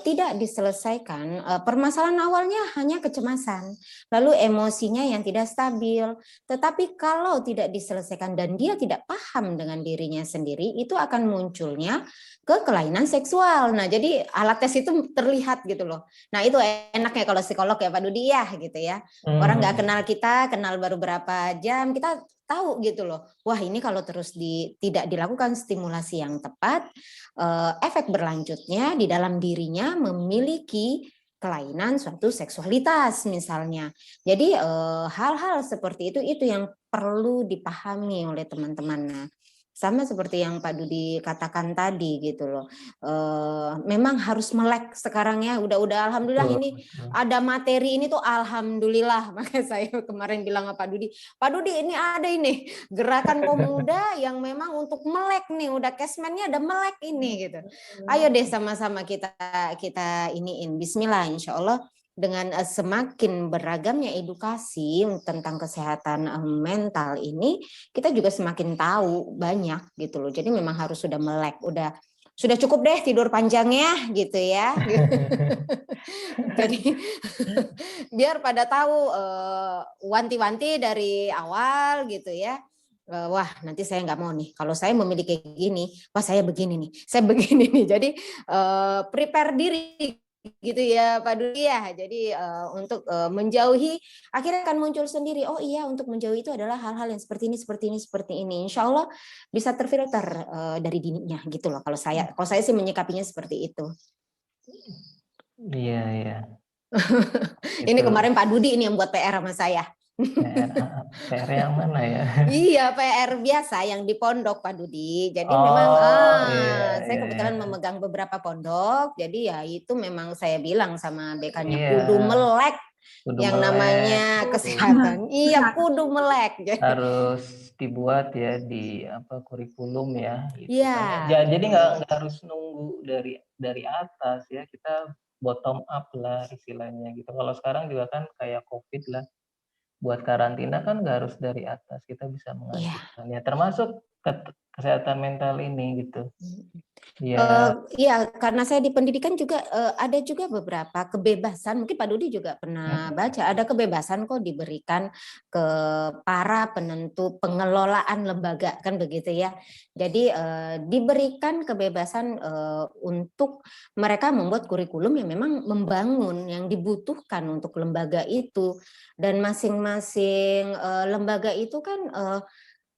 tidak diselesaikan, permasalahan awalnya hanya kecemasan, lalu emosinya yang tidak stabil. Tetapi kalau tidak diselesaikan dan dia tidak paham dengan dirinya sendiri, itu akan munculnya ke kelainan seksual. Nah, jadi alat tes itu terlihat gitu loh. Nah, itu enaknya kalau psikolog ya Pak Dudi ya gitu ya. Orang nggak kenal kita, kenal baru berapa jam, kita tahu gitu loh. Wah, ini kalau terus tidak dilakukan stimulasi yang tepat, efek berlanjutnya di dalam dirinya memiliki kelainan suatu seksualitas misalnya. Jadi hal-hal seperti itu yang perlu dipahami oleh teman-teman. Nah, sama seperti yang Pak Dudi katakan tadi gitu loh. Memang harus melek sekarang ya. Udah alhamdulillah Betul, ini betul. ada materi ini tuh alhamdulillah. Makanya saya kemarin bilang sama Pak Dudi ini ada ini gerakan pemuda yang memang untuk melek nih, udah cashman-nya ada melek ini gitu. Ayo deh sama-sama kita kita iniin. Bismillah, insya Allah dengan semakin beragamnya edukasi tentang kesehatan mental ini, kita juga semakin tahu banyak gitu loh. Jadi memang harus sudah melek, sudah cukup deh tidur panjangnya gitu ya. Jadi biar pada tahu wanti-wanti dari awal gitu ya. Wah nanti saya nggak mau nih. Kalau saya memiliki kayak gini, wah saya begini nih, saya begini nih. Jadi prepare diri gitu ya Pak Dudi ya. Jadi untuk menjauhi akhirnya akan muncul sendiri. Oh iya untuk menjauhi itu adalah hal-hal yang seperti ini, seperti ini, seperti ini. Insya Allah bisa terfilter dari dininya gitu loh. Kalau saya sih menyikapinya seperti itu. Iya, iya. Ini Itu kemarin Pak Dudi ini yang buat PR sama saya. PR, PR yang mana ya? Iya, PR biasa yang di pondok Pak Dudi. Jadi memang Oh, iya, saya iya, iya. kebetulan memegang beberapa pondok. Jadi ya itu memang saya bilang sama BK-nya Iya, kudu melek kudu yang melek, namanya betul. kesehatan. Iya, kudu melek. Harus dibuat ya di apa kurikulum ya gitu Iya, kan ya. Jadi betul. nggak harus nunggu dari atas ya, kita bottom up lah istilahnya gitu. Kalau sekarang juga kan kayak COVID lah, buat karantina kan nggak harus dari atas, kita bisa Iya. mengajukan ya, termasuk kesehatan mental ini gitu ya. Iya, karena saya di pendidikan juga ada juga beberapa kebebasan. Mungkin Pak Dudi juga pernah baca, ada kebebasan kok diberikan ke para penentu pengelolaan lembaga kan begitu ya. Jadi diberikan kebebasan untuk mereka membuat kurikulum yang memang membangun yang dibutuhkan untuk lembaga itu. Dan masing-masing lembaga itu kan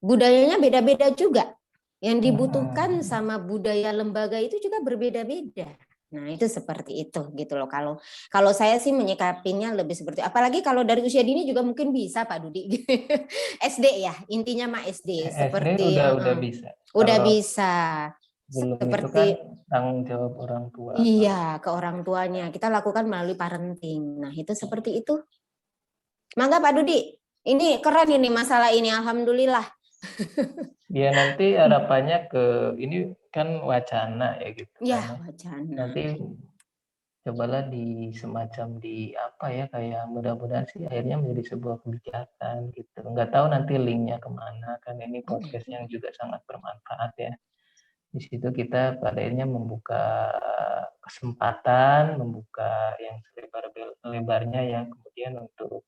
budayanya beda-beda juga. Yang dibutuhkan sama budaya lembaga itu juga berbeda-beda. Nah, itu seperti itu gitu loh. Kalau saya sih menyikapinya lebih seperti apalagi kalau dari usia dini juga mungkin bisa Pak Dudi. SD ya, intinya mah SD SD seperti udah bisa. udah Kalau bisa belum itu kan seperti tanggung jawab orang tua. iya ke orang tuanya. Kita lakukan melalui parenting. Nah, itu seperti itu. Mangga Pak Dudi. Ini keren ini masalah ini alhamdulillah. Ya nanti harapannya ini kan wacana ya gitu Ya, kan ya. wacana. Nanti cobalah di apa ya, kayak mudah-mudahan sih akhirnya menjadi sebuah kebijakan gitu. Nggak tahu nanti linknya kemana, kan ini podcast yang juga sangat bermanfaat ya. Di situ kita pada akhirnya membuka kesempatan, membuka yang selebar-lebarnya ya, kemudian untuk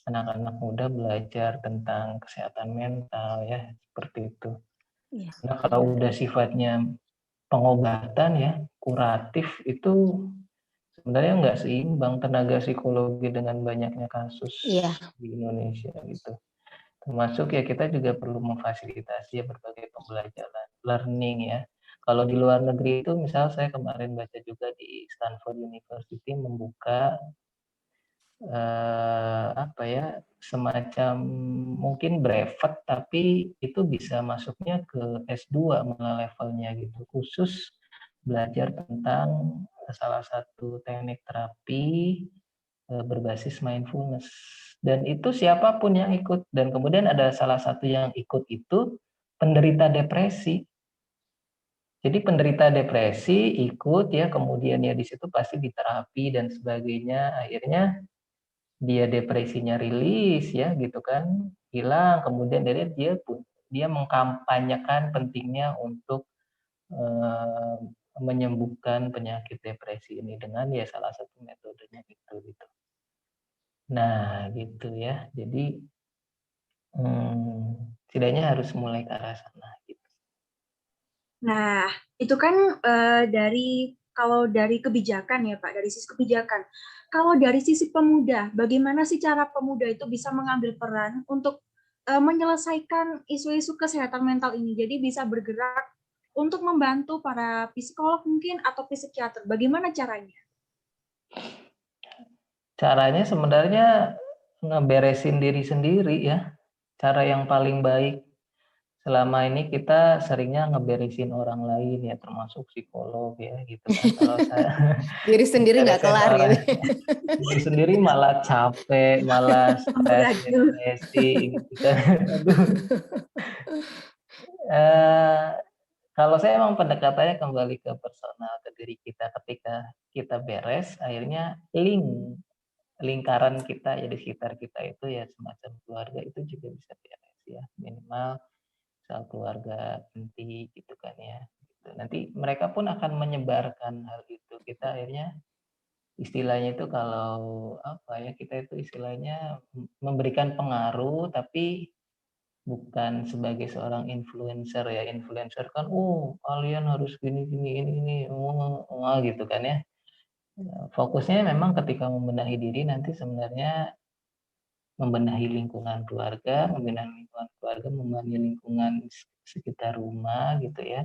anak-anak muda belajar tentang kesehatan mental ya, seperti itu. Iya. Nah kalau udah sifatnya pengobatan ya, kuratif, itu sebenarnya nggak seimbang tenaga psikologi dengan banyaknya kasus Iya. di Indonesia gitu. Termasuk ya kita juga perlu memfasilitasi ya berbagai pembelajaran learning ya. Kalau di luar negeri itu misal saya kemarin baca juga di Stanford University membuka apa ya, semacam mungkin brevet, tapi itu bisa masuknya ke S2 malah levelnya gitu, khusus belajar tentang salah satu teknik terapi berbasis mindfulness. Dan itu siapapun yang ikut. Dan kemudian ada salah satu yang ikut itu penderita depresi. Jadi penderita depresi ikut ya, kemudian ya di situ pasti diterapi dan sebagainya. Akhirnya dia depresinya rilis ya gitu kan, hilang. Kemudian dia mengkampanyekan pentingnya untuk eh, menyembuhkan penyakit depresi ini dengan ya salah satu metodenya itu gitu. Nah gitu ya. Jadi setidaknya harus mulai ke arah sana gitu. Nah, itu kan kalau dari kebijakan ya Pak, dari sisi kebijakan. Kalau dari sisi pemuda, bagaimana sih cara pemuda itu bisa mengambil peran untuk menyelesaikan isu-isu kesehatan mental ini? Jadi bisa bergerak untuk membantu para psikolog mungkin atau psikiater. Bagaimana caranya? Caranya sebenarnya ngeberesin diri sendiri ya. Cara yang paling baik. Selama ini kita seringnya ngeberesin orang lain ya, termasuk psikolog ya gitu kan. Kalau saya Diri sendiri nggak beresin kelar orang, gitu. diri sendiri malah capek, malah stres, Amburadul. depresi gitu kan. Aduh. Eh, Kalau saya emang pendekatannya kembali ke personal, ke diri kita. Ketika kita beres, akhirnya lingkaran kita ya di sekitar kita itu ya semacam keluarga itu juga bisa beres ya, minimal soal keluarga inti gitu kan ya. Gitu. Nanti mereka pun akan menyebarkan hal itu. Kita akhirnya istilahnya itu kalau apa ya, kita itu istilahnya memberikan pengaruh tapi bukan sebagai seorang influencer ya. Influencer kan, kalian harus gini gini ini gitu kan ya. Fokusnya memang ketika membenahi diri nanti sebenarnya membenahi lingkungan keluarga, membenahi lingkungan sekitar rumah gitu ya,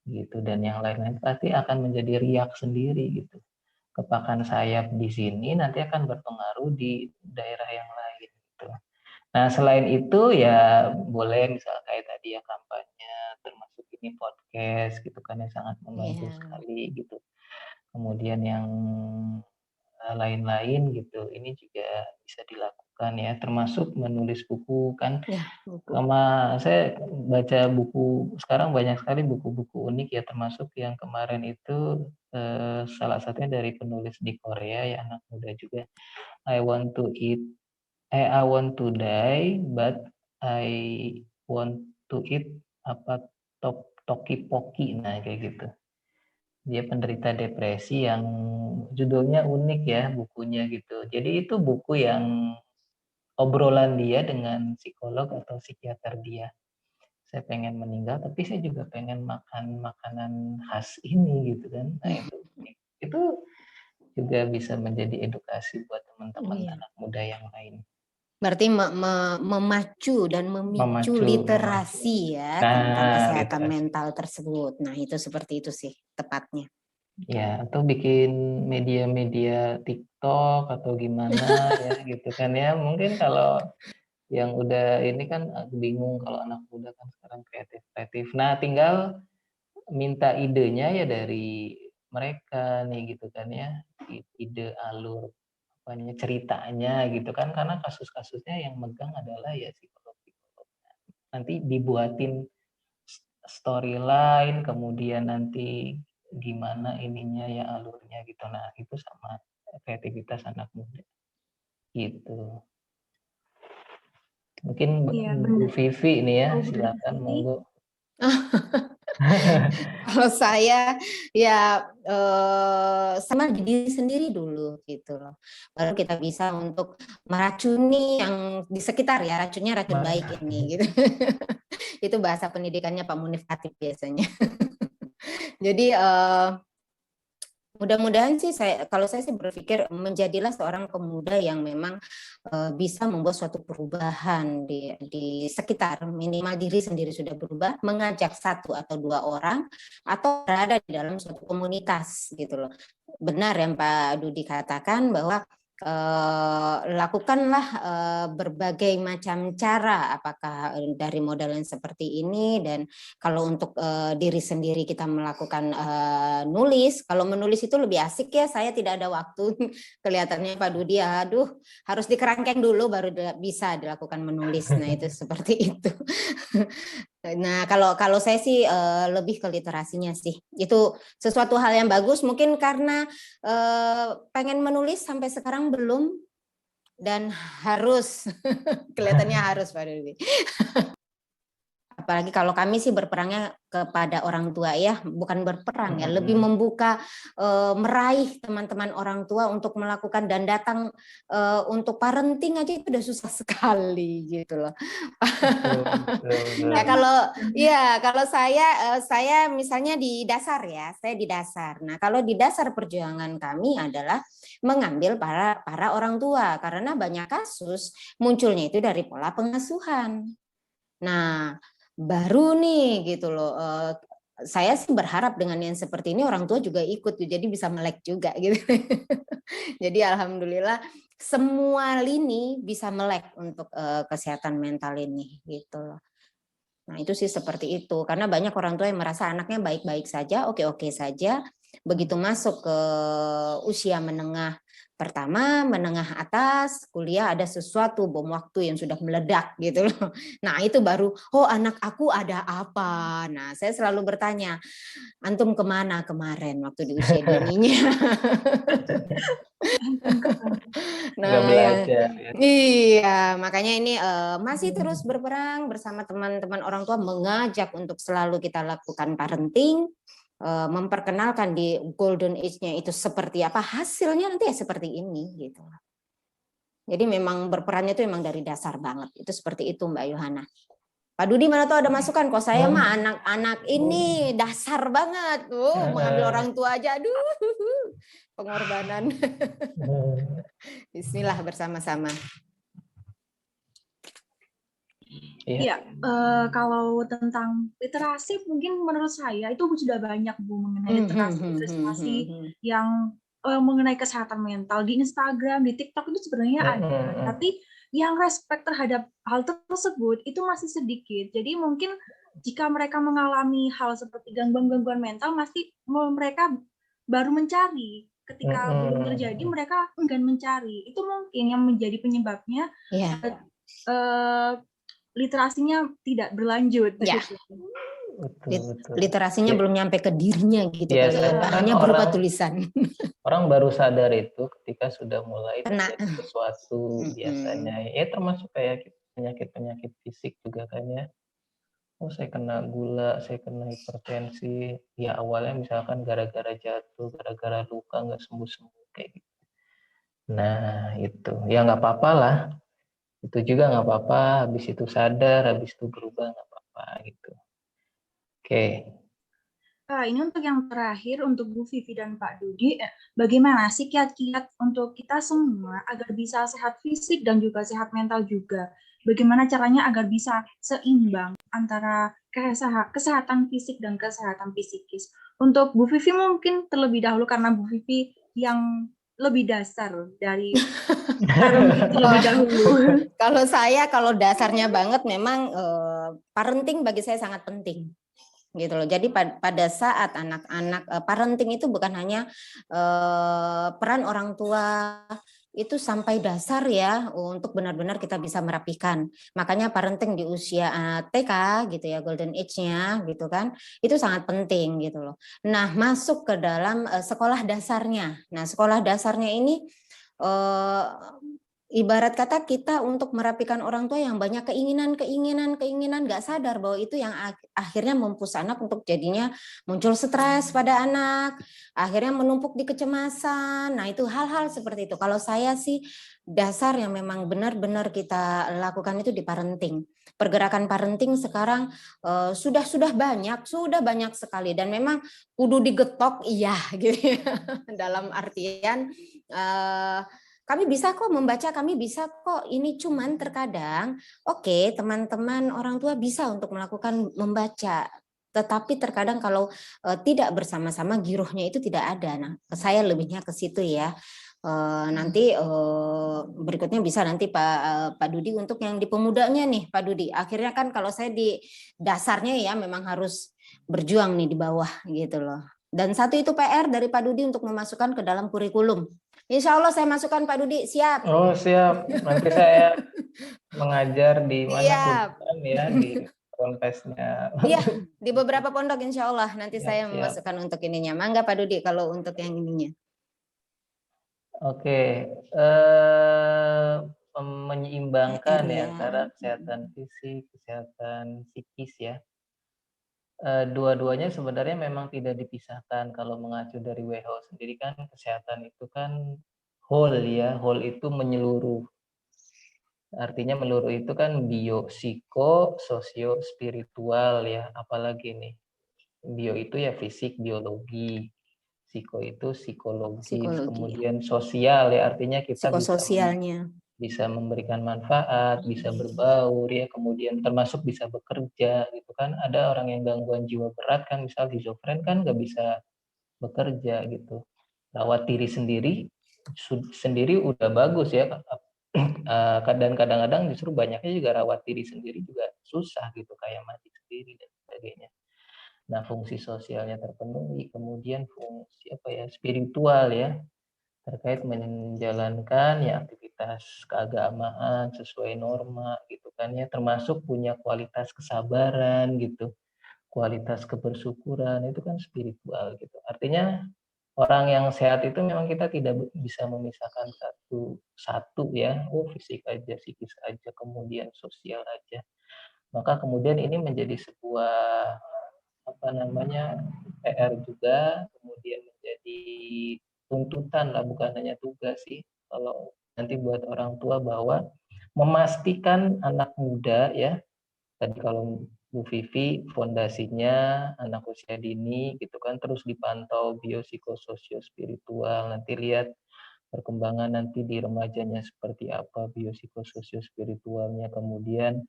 gitu. Dan yang lain-lain pasti akan menjadi riak sendiri gitu. Kepakan sayap di sini nanti akan berpengaruh di daerah yang lain gitu. Nah selain itu ya boleh misal kayak tadi ya kampanye, termasuk ini podcast gitu kan yang sangat membantu sekali gitu. Kemudian yang lain-lain gitu, ini juga bisa dilakukan ya, termasuk menulis buku kan. Ya, buku. Sama saya baca buku, sekarang banyak sekali buku-buku unik ya, termasuk yang kemarin itu salah satunya dari penulis di Korea ya, anak muda juga. I want to eat, I want to die, but I want to eat apa tokipoki, nah kayak gitu. Dia penderita depresi yang judulnya unik ya bukunya gitu. Jadi itu buku yang obrolan dia dengan psikolog atau psikiater dia. Saya pengen meninggal tapi saya juga pengen makan makanan khas ini gitu kan. Nah itu juga bisa menjadi edukasi buat teman-teman Iya. anak muda yang lain. Berarti memacu dan memicu literasi ya tentang kesehatan mental tersebut. Nah, itu seperti itu sih tepatnya. Ya, atau bikin media-media TikTok atau gimana ya gitu kan ya. Mungkin kalau yang udah ini kan bingung kalau anak muda kan sekarang kreatif. Nah, tinggal minta idenya ya dari mereka nih gitu kan ya. Ide alur apa namanya ceritanya gitu kan, karena kasus-kasusnya yang megang adalah ya psikolog-psikolog. Nanti dibuatin storyline, kemudian nanti gimana ininya ya alurnya gitu. Nah, itu sama kreativitas anak muda gitu. Mungkin Iya, Bu benar. Vivi ini ya, Oh, Bu silakan Vivi. monggo. Kalau saya ya sama diri sendiri dulu gitu loh. Baru kita bisa untuk meracuni yang di sekitar ya, racunnya racun baik ini gitu. Itu bahasa pendidikannya Pak Munif Khatib biasanya. Jadi mudah-mudahan sih kalau saya sih berpikir menjadilah seorang pemuda yang memang bisa membuat suatu perubahan di sekitar, minimal diri sendiri sudah berubah, mengajak satu atau dua orang atau berada di dalam suatu komunitas gitu loh. Benar yang Pak Dudi katakan bahwa lakukanlah berbagai macam cara, apakah dari model yang seperti ini. Dan kalau untuk diri sendiri kita melakukan nulis, kalau menulis itu lebih asik ya, saya tidak ada waktu. Kelihatannya Pak Dudi, aduh, harus dikerangkeng dulu baru bisa dilakukan menulis. Nah itu seperti itu. Nah, kalau saya sih lebih ke literasinya sih. Itu sesuatu hal yang bagus, mungkin karena pengen menulis sampai sekarang belum, dan harus kelihatannya harus Pak Dudi. Apalagi kalau kami sih berperangnya kepada orang tua ya, bukan berperang ya, lebih membuka, meraih teman-teman orang tua untuk melakukan dan datang untuk parenting aja itu udah susah sekali gitu loh. Ya kalau saya misalnya di dasar ya, saya di dasar. Nah kalau di dasar perjuangan kami adalah mengambil para orang tua, karena banyak kasus munculnya itu dari pola pengasuhan. Nah baru nih gitu loh, saya sih berharap dengan yang seperti ini orang tua juga ikut, jadi bisa melek juga gitu. Jadi alhamdulillah semua lini bisa melek untuk kesehatan mental ini gitu loh. Nah itu sih seperti itu, karena banyak orang tua yang merasa anaknya baik-baik saja, oke-oke saja, begitu masuk ke usia menengah pertama, menengah atas, kuliah ada sesuatu bom waktu yang sudah meledak gitu loh. Nah itu baru, oh anak aku ada apa? Nah saya selalu bertanya, antum kemana kemarin waktu di usia dininya? Nah, belajar ya. iya, makanya ini masih terus berperang bersama teman-teman orang tua, mengajak untuk selalu kita lakukan parenting, memperkenalkan di golden age-nya itu seperti apa, hasilnya nanti ya seperti ini gitu. Jadi memang berperannya itu memang dari dasar banget, itu seperti itu Mbak Yohana. Pak Dudi mana tahu ada masukan, kok saya mah anak-anak ini dasar banget, mengambil orang tua aja, aduh, pengorbanan. Bismillah bersama-sama. Iya, kalau tentang literasi mungkin menurut saya itu sudah banyak Bu mengenai literasi yang mengenai kesehatan mental di Instagram, di TikTok itu sebenarnya ada, tapi yang respect terhadap hal tersebut itu masih sedikit. Jadi mungkin jika mereka mengalami hal seperti gangguan-gangguan mental, mereka baru mencari. Ketika belum terjadi, mereka enggan mencari. Itu mungkin yang menjadi penyebabnya. Literasinya tidak berlanjut. Ya. Betul. Literasinya belum nyampe ke dirinya gitu, hanya berupa tulisan. Orang baru sadar itu ketika sudah mulai terjadi sesuatu biasanya. Ya termasuk kayak penyakit-penyakit fisik juga kan ya. Oh saya kena gula, saya kena hipertensi. Ya awalnya misalkan gara-gara jatuh, gara-gara luka nggak sembuh-sembuh kayak gitu. Nah itu, ya nggak apa-apa lah. Itu juga nggak apa-apa, habis itu sadar, habis itu berubah nggak apa-apa gitu. Oke. Ini untuk yang terakhir, untuk Bu Vivi dan Pak Dudi, bagaimana sih kiat-kiat untuk kita semua agar bisa sehat fisik dan juga sehat mental juga? Bagaimana caranya agar bisa seimbang antara kesehatan fisik dan kesehatan psikis? Untuk Bu Vivi mungkin terlebih dahulu, karena Bu Vivi yang lebih dasar dari terlebih dahulu. Kalau dasarnya banget memang parenting bagi saya sangat penting gitu loh. Jadi pada saat anak-anak parenting itu bukan hanya peran orang tua itu sampai dasar ya, untuk benar-benar kita bisa merapikan. Makanya parenting di usia TK gitu ya, golden age-nya gitu kan, itu sangat penting gitu loh. Nah masuk ke dalam sekolah dasarnya. Nah sekolah dasarnya ini ibarat kata kita untuk merapikan orang tua yang banyak keinginan nggak sadar bahwa itu yang akhirnya mempush anak untuk jadinya muncul stres pada anak, akhirnya menumpuk di kecemasan. Nah itu hal-hal seperti itu. Kalau saya sih dasar yang memang benar-benar kita lakukan itu di parenting. Pergerakan parenting sekarang sudah banyak sekali, dan memang kudu digetok iya gitu ya. Dalam artian kami bisa kok membaca, kami bisa kok ini, cuman terkadang oke, teman-teman orang tua bisa untuk melakukan membaca, tetapi terkadang kalau tidak bersama-sama girohnya itu tidak ada. Nah, saya lebihnya ke situ ya. Nanti berikutnya bisa nanti Pak Dudi untuk yang di pemudanya nih Pak Dudi. Akhirnya kan kalau saya di dasarnya ya memang harus berjuang nih di bawah gitu loh. Dan satu itu PR dari Pak Dudi untuk memasukkan ke dalam kurikulum. Insya Allah saya masukkan Pak Dudi, siap. Oh siap, nanti saya mengajar di mana Siap. kebetulan ya di ponpesnya. Iya, di beberapa pondok insya Allah nanti Siap, saya siap. memasukkan untuk ininya. Mangga Pak Dudi kalau untuk yang ininya. Oke, menyeimbangkan ya antara kesehatan fisik, kesehatan psikis ya. Dua-duanya sebenarnya memang tidak dipisahkan. Kalau mengacu dari WHO sendiri kan kesehatan itu kan whole ya, whole itu menyeluruh. Artinya menyeluruh itu kan bio, psiko, sosio, spiritual ya, apalagi nih. Bio itu ya fisik, biologi. Psiko itu psikologis, kemudian sosial ya, artinya kita psikososialnya bisa memberikan manfaat, bisa berbaur ya, kemudian termasuk bisa bekerja gitu kan. Ada orang yang gangguan jiwa berat kan, misal schizofren kan nggak bisa bekerja gitu. Rawat diri sendiri udah bagus ya. Dan kadang-kadang justru banyaknya juga rawat diri sendiri juga susah gitu, kayak mati sendiri dan sebagainya. Nah, fungsi sosialnya terpenuhi, kemudian fungsi spiritual ya, terkait menjalankan ya aktivitas keagamaan sesuai norma gitu kan ya, termasuk punya kualitas kesabaran gitu, kualitas kebersyukuran, itu kan spiritual gitu. Artinya orang yang sehat itu memang kita tidak bisa memisahkan satu ya, fisik aja, psikis aja, kemudian sosial aja. Maka kemudian ini menjadi sebuah PR juga, kemudian menjadi tuntutan lah, bukan hanya tugas sih, kalau nanti buat orang tua, bahwa memastikan anak muda ya, tadi kalau Bu Vivi fondasinya anak usia dini gitu kan, terus dipantau biopsikososio spiritual, nanti lihat perkembangan nanti di remajanya seperti apa biopsikososio spiritualnya, kemudian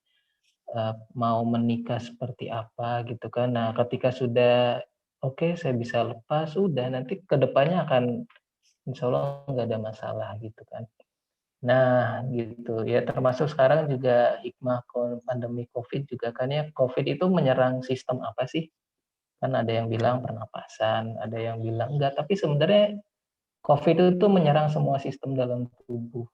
mau menikah seperti apa gitu kan. Nah, ketika sudah oke, saya bisa lepas, udah nanti kedepannya akan insya Allah nggak ada masalah gitu kan. Nah, gitu ya, termasuk sekarang juga hikmah pandemi COVID juga kan ya, COVID itu menyerang sistem apa sih? Kan ada yang bilang pernapasan, ada yang bilang enggak, tapi sebenarnya COVID itu menyerang semua sistem dalam tubuh.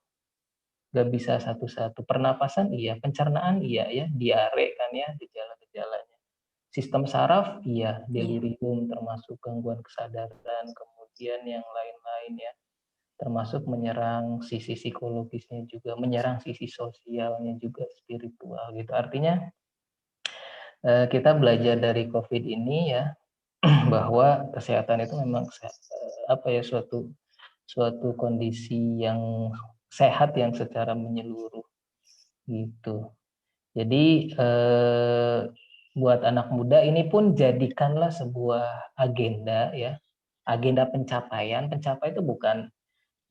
Nggak bisa satu-satu. Pernapasan iya, pencernaan iya ya, diare kan ya, gejala-gejalanya. Sistem saraf iya, delirium, termasuk gangguan kesadaran, kemudian yang lain-lain ya, termasuk menyerang sisi psikologisnya juga, menyerang sisi sosialnya juga, spiritual gitu. Artinya kita belajar dari COVID ini ya, bahwa kesehatan itu memang suatu kondisi yang sehat yang secara menyeluruh gitu. Jadi buat anak muda ini pun jadikanlah sebuah agenda ya, agenda pencapaian. Pencapaian itu bukan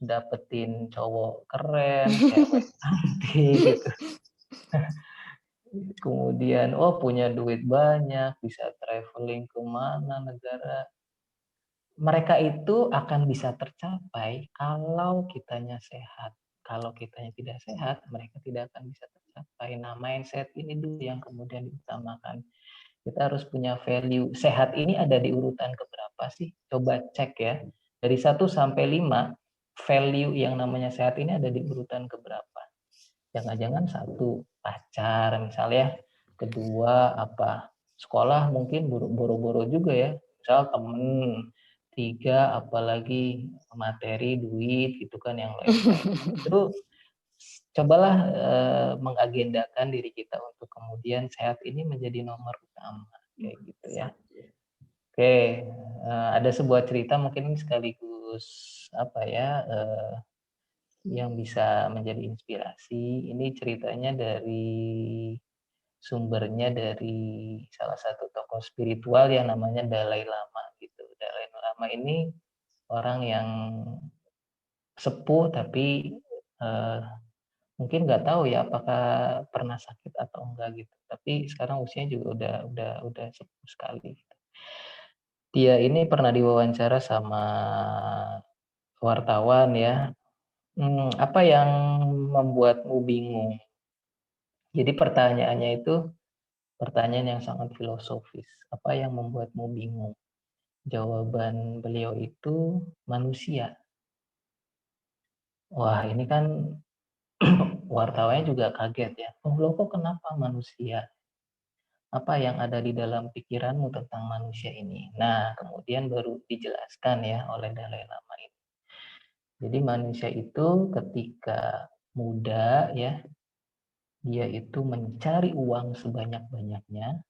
dapetin cowok keren, cewek cantik gitu. Kemudian punya duit banyak, bisa traveling ke mana negara. Mereka itu akan bisa tercapai kalau kitanya sehat. Kalau kitanya tidak sehat, mereka tidak akan bisa tercapai. Nah, mindset ini dulu yang kemudian diutamakan. Kita harus punya value. Sehat ini ada di urutan keberapa sih? Coba cek ya. Dari 1 sampai 5, value yang namanya sehat ini ada di urutan keberapa? Jangan-jangan 1, pacar misalnya. Kedua, sekolah mungkin boro-boro juga ya. Misal temen. 3, apalagi materi, duit gitu kan, yang lain-lain. Itu cobalah mengagendakan diri kita untuk kemudian sehat ini menjadi nomor utama kayak gitu ya. Oke, ada sebuah cerita mungkin sekaligus yang bisa menjadi inspirasi. Ini ceritanya sumbernya dari salah satu tokoh spiritual yang namanya Dalai Lama gitu. Dalai Lama ini orang yang sepuh tapi mungkin nggak tahu ya apakah pernah sakit atau enggak gitu. Tapi sekarang usianya juga udah sepuh sekali. Dia ini pernah diwawancara sama wartawan ya, Apa yang membuatmu bingung? Jadi pertanyaannya itu pertanyaan yang sangat filosofis. Apa yang membuatmu bingung? Jawaban beliau itu manusia. Wah, ini kan wartawannya juga kaget ya. Oh, loh kok kenapa manusia? Apa yang ada di dalam pikiranmu tentang manusia ini? Nah, kemudian baru dijelaskan ya oleh Dalai Lama ini. Jadi manusia itu ketika muda ya, dia itu mencari uang sebanyak-banyaknya,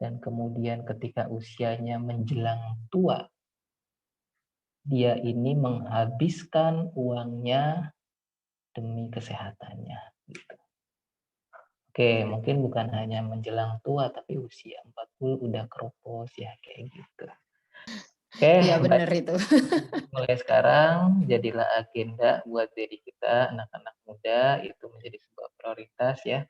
dan kemudian ketika usianya menjelang tua, dia ini menghabiskan uangnya demi kesehatannya. Gitu. Oke, mungkin bukan hanya menjelang tua, tapi usia 40 udah keropos ya, kayak gitu. Oke, Iya baik. benar itu. Mulai sekarang, jadilah agenda buat diri kita, anak-anak muda, itu menjadi sebuah prioritas ya.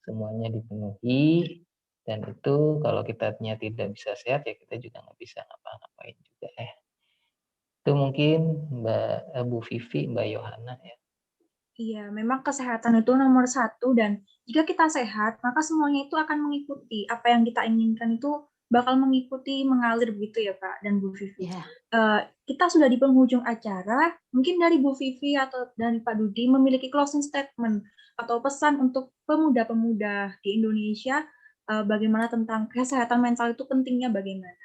Semuanya dipenuhi, dan itu kalau kitanya tidak bisa sehat, ya kita juga nggak bisa ngapa-ngapain juga ya. Itu mungkin Mbak Bu Vivi, Mbak Yohana ya. Iya, memang kesehatan itu nomor satu dan jika kita sehat, maka semuanya itu akan mengikuti. Apa yang kita inginkan itu bakal mengikuti, mengalir begitu ya Pak dan Bu Vivi. Iya. Kita sudah di penghujung acara, mungkin dari Bu Vivi atau dari Pak Dudi memiliki closing statement atau pesan untuk pemuda-pemuda di Indonesia, bagaimana tentang kesehatan mental itu pentingnya bagaimana.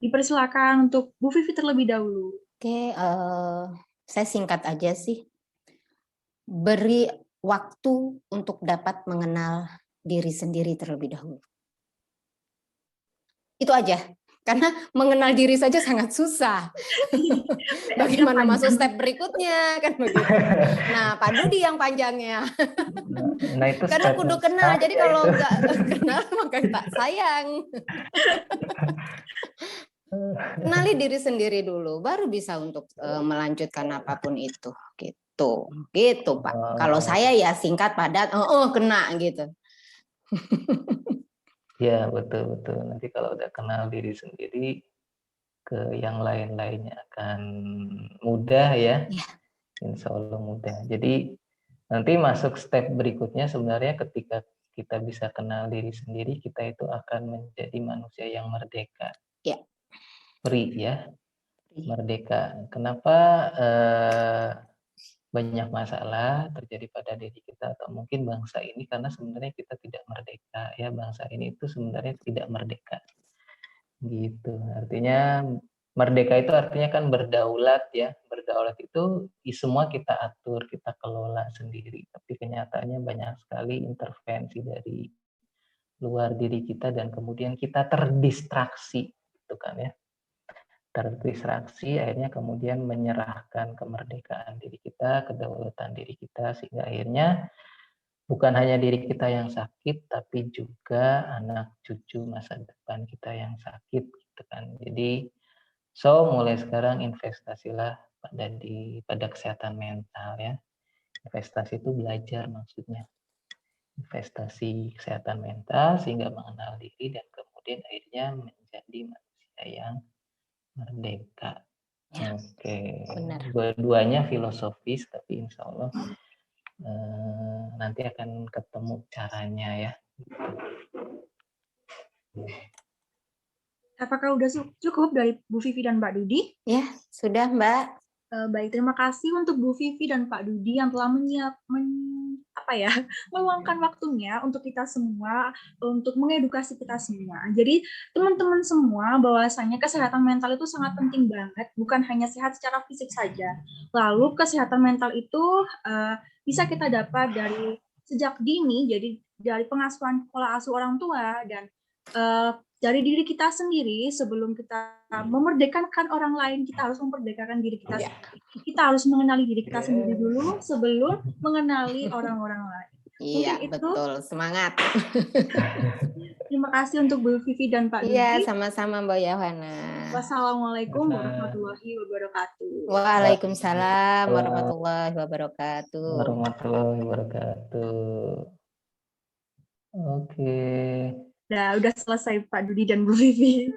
Dipersilakan untuk Bu Vivi terlebih dahulu. Oke, saya singkat aja sih. Beri waktu untuk dapat mengenal diri sendiri terlebih dahulu. Itu aja. Karena mengenal diri saja sangat susah. Bagaimana masuk step berikutnya kan begitu. Nah, Pak Dudi yang panjangnya. Nah itu Karena kudu statement kenal. Jadi saya kalau itu. nggak kenal maka tak sayang. Kenali diri sendiri dulu, baru bisa untuk melanjutkan apapun itu. Gitu Pak. Kalau saya ya singkat, padat, kena gitu. Ya, betul-betul. Nanti kalau udah kenal diri sendiri, ke yang lain-lainnya akan mudah ya. Ya. Insya Allah mudah. Jadi nanti masuk step berikutnya sebenarnya ketika kita bisa kenal diri sendiri, kita itu akan menjadi manusia yang merdeka. Ya. Free ya, merdeka. Kenapa banyak masalah terjadi pada diri kita atau mungkin bangsa ini, karena sebenarnya kita tidak merdeka ya, bangsa ini itu sebenarnya tidak merdeka gitu. Artinya merdeka itu artinya kan berdaulat ya, berdaulat itu semua kita atur, kita kelola sendiri, tapi kenyataannya banyak sekali intervensi dari luar diri kita dan kemudian kita terdistraksi gitu kan ya, terdistraksi akhirnya kemudian menyerahkan kemerdekaan diri kita, kedaulatan diri kita, sehingga akhirnya bukan hanya diri kita yang sakit, tapi juga anak cucu masa depan kita yang sakit gitu kan. Jadi mulai sekarang investasilah pada kesehatan mental ya. Investasi itu belajar maksudnya. Investasi kesehatan mental sehingga mengenal diri dan kemudian akhirnya menjadi manusia yang merdeka. Ya, Oke, benar. dua-duanya filosofis tapi insya Allah nanti akan ketemu caranya ya. Apakah udah cukup dari Bu Vivi dan Pak Dudi? Ya, sudah Mbak. Baik, terima kasih untuk Bu Vivi dan Pak Dudi yang telah meluangkan waktunya untuk kita semua, untuk mengedukasi kita semua. Jadi teman-teman semua bahwasanya kesehatan mental itu sangat penting banget, bukan hanya sehat secara fisik saja. Lalu kesehatan mental itu bisa kita dapat dari sejak dini, jadi dari pengasuhan pola asuh orang tua dan dari diri kita sendiri. Sebelum kita memerdekakan orang lain, kita harus memerdekakan diri kita sendiri. Kita harus mengenali diri kita sendiri dulu sebelum mengenali orang-orang lain. Iya, Mungkin itu. betul. Semangat. Terima kasih untuk Bu Vivi dan Pak Dudi. Iya, sama-sama Mbak Yohana. Wassalamualaikum warahmatullahi wabarakatuh. Waalaikumsalam warahmatullahi wabarakatuh. Warahmatullahi wabarakatuh. Oke. Udah selesai Pak Dudi dan Bu Vivi.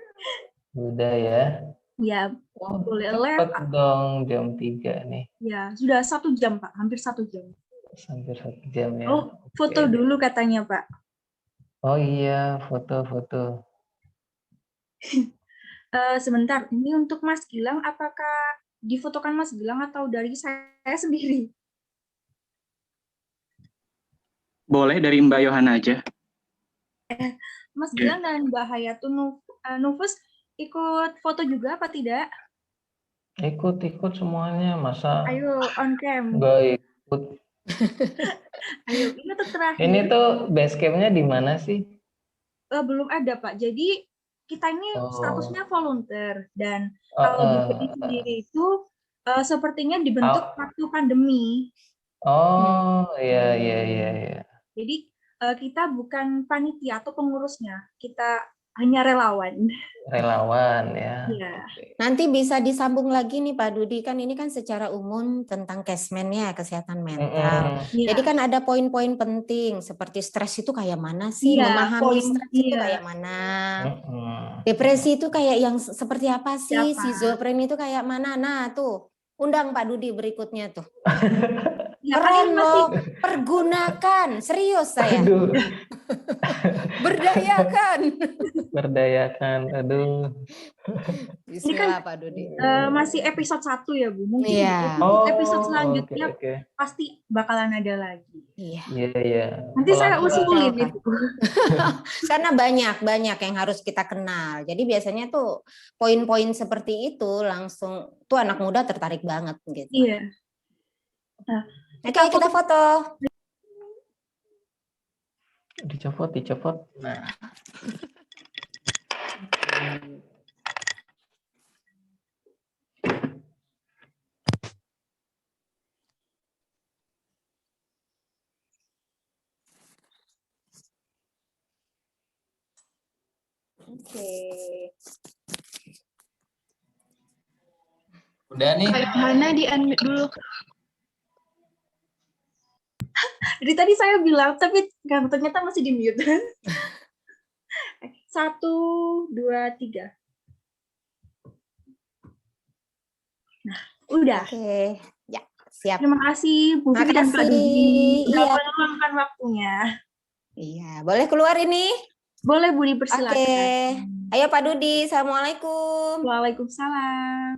Udah ya. Ya, Oh, boleh cepet live. dong jam 3 nih. Ya, sudah 1 jam, Pak. Hampir 1 jam. Hampir 1 jam ya. Oh, Oke foto deh. dulu katanya, Pak. Oh iya, foto-foto. Sebentar, ini untuk Mas Gilang, apakah difotokan Mas Gilang atau dari saya sendiri? Boleh dari Mbak Yohana aja. Mas Gilang dan Mbak Hayatun Nufus ikut foto juga apa tidak? Ikut semuanya, masa Ayo, on cam. nggak ikut? Ayo, ini untuk terakhir. Ini tuh base camp-nya di mana sih? Belum ada, Pak. Jadi, kita ini statusnya volunteer. Dan kalau di BPI sendiri itu sepertinya dibentuk waktu pandemi. Oh, iya. Jadi, kita bukan panitia atau pengurusnya. Kita hanya relawan. Relawan ya. Iya. Nanti bisa disambung lagi nih Pak Dudi, kan ini kan secara umum tentang Kesmen ya, kesehatan mental. Iya. Jadi kan ada poin-poin penting seperti stres itu kayak mana sih, Iya, memahami stres itu kayak mana, depresi itu kayak yang seperti apa sih, schizofrenia itu kayak mana. Nah tuh, undang Pak Dudi berikutnya tuh. Ya, keren loh, pergunakan, serius saya. Aduh. Berdayakan, aduh. Bismillah Pak Dudi. Masih episode 1 ya Bu, mungkin Iya. episode selanjutnya pasti bakalan ada lagi. Iya. Nanti saya usulin itu. Karena banyak yang harus kita kenal. Jadi biasanya tuh poin-poin seperti itu langsung tuh anak muda tertarik banget gitu. Iya. Nah, oke, kita foto. Dicopot. Nah. Oke. Udah nih. Kak Yohana di-unmute dulu. Jadi tadi saya bilang, tapi ternyata masih di mute. 1, 2, 3. Nah, udah. Oke, ya siap. Terima kasih Bu Vivi dan Pak Dudi sudah meluangkan waktunya. Iya, boleh keluar ini? Boleh Bu, dipersilakan. Oke, ayo Pak Dudi, assalamualaikum. Waalaikumsalam.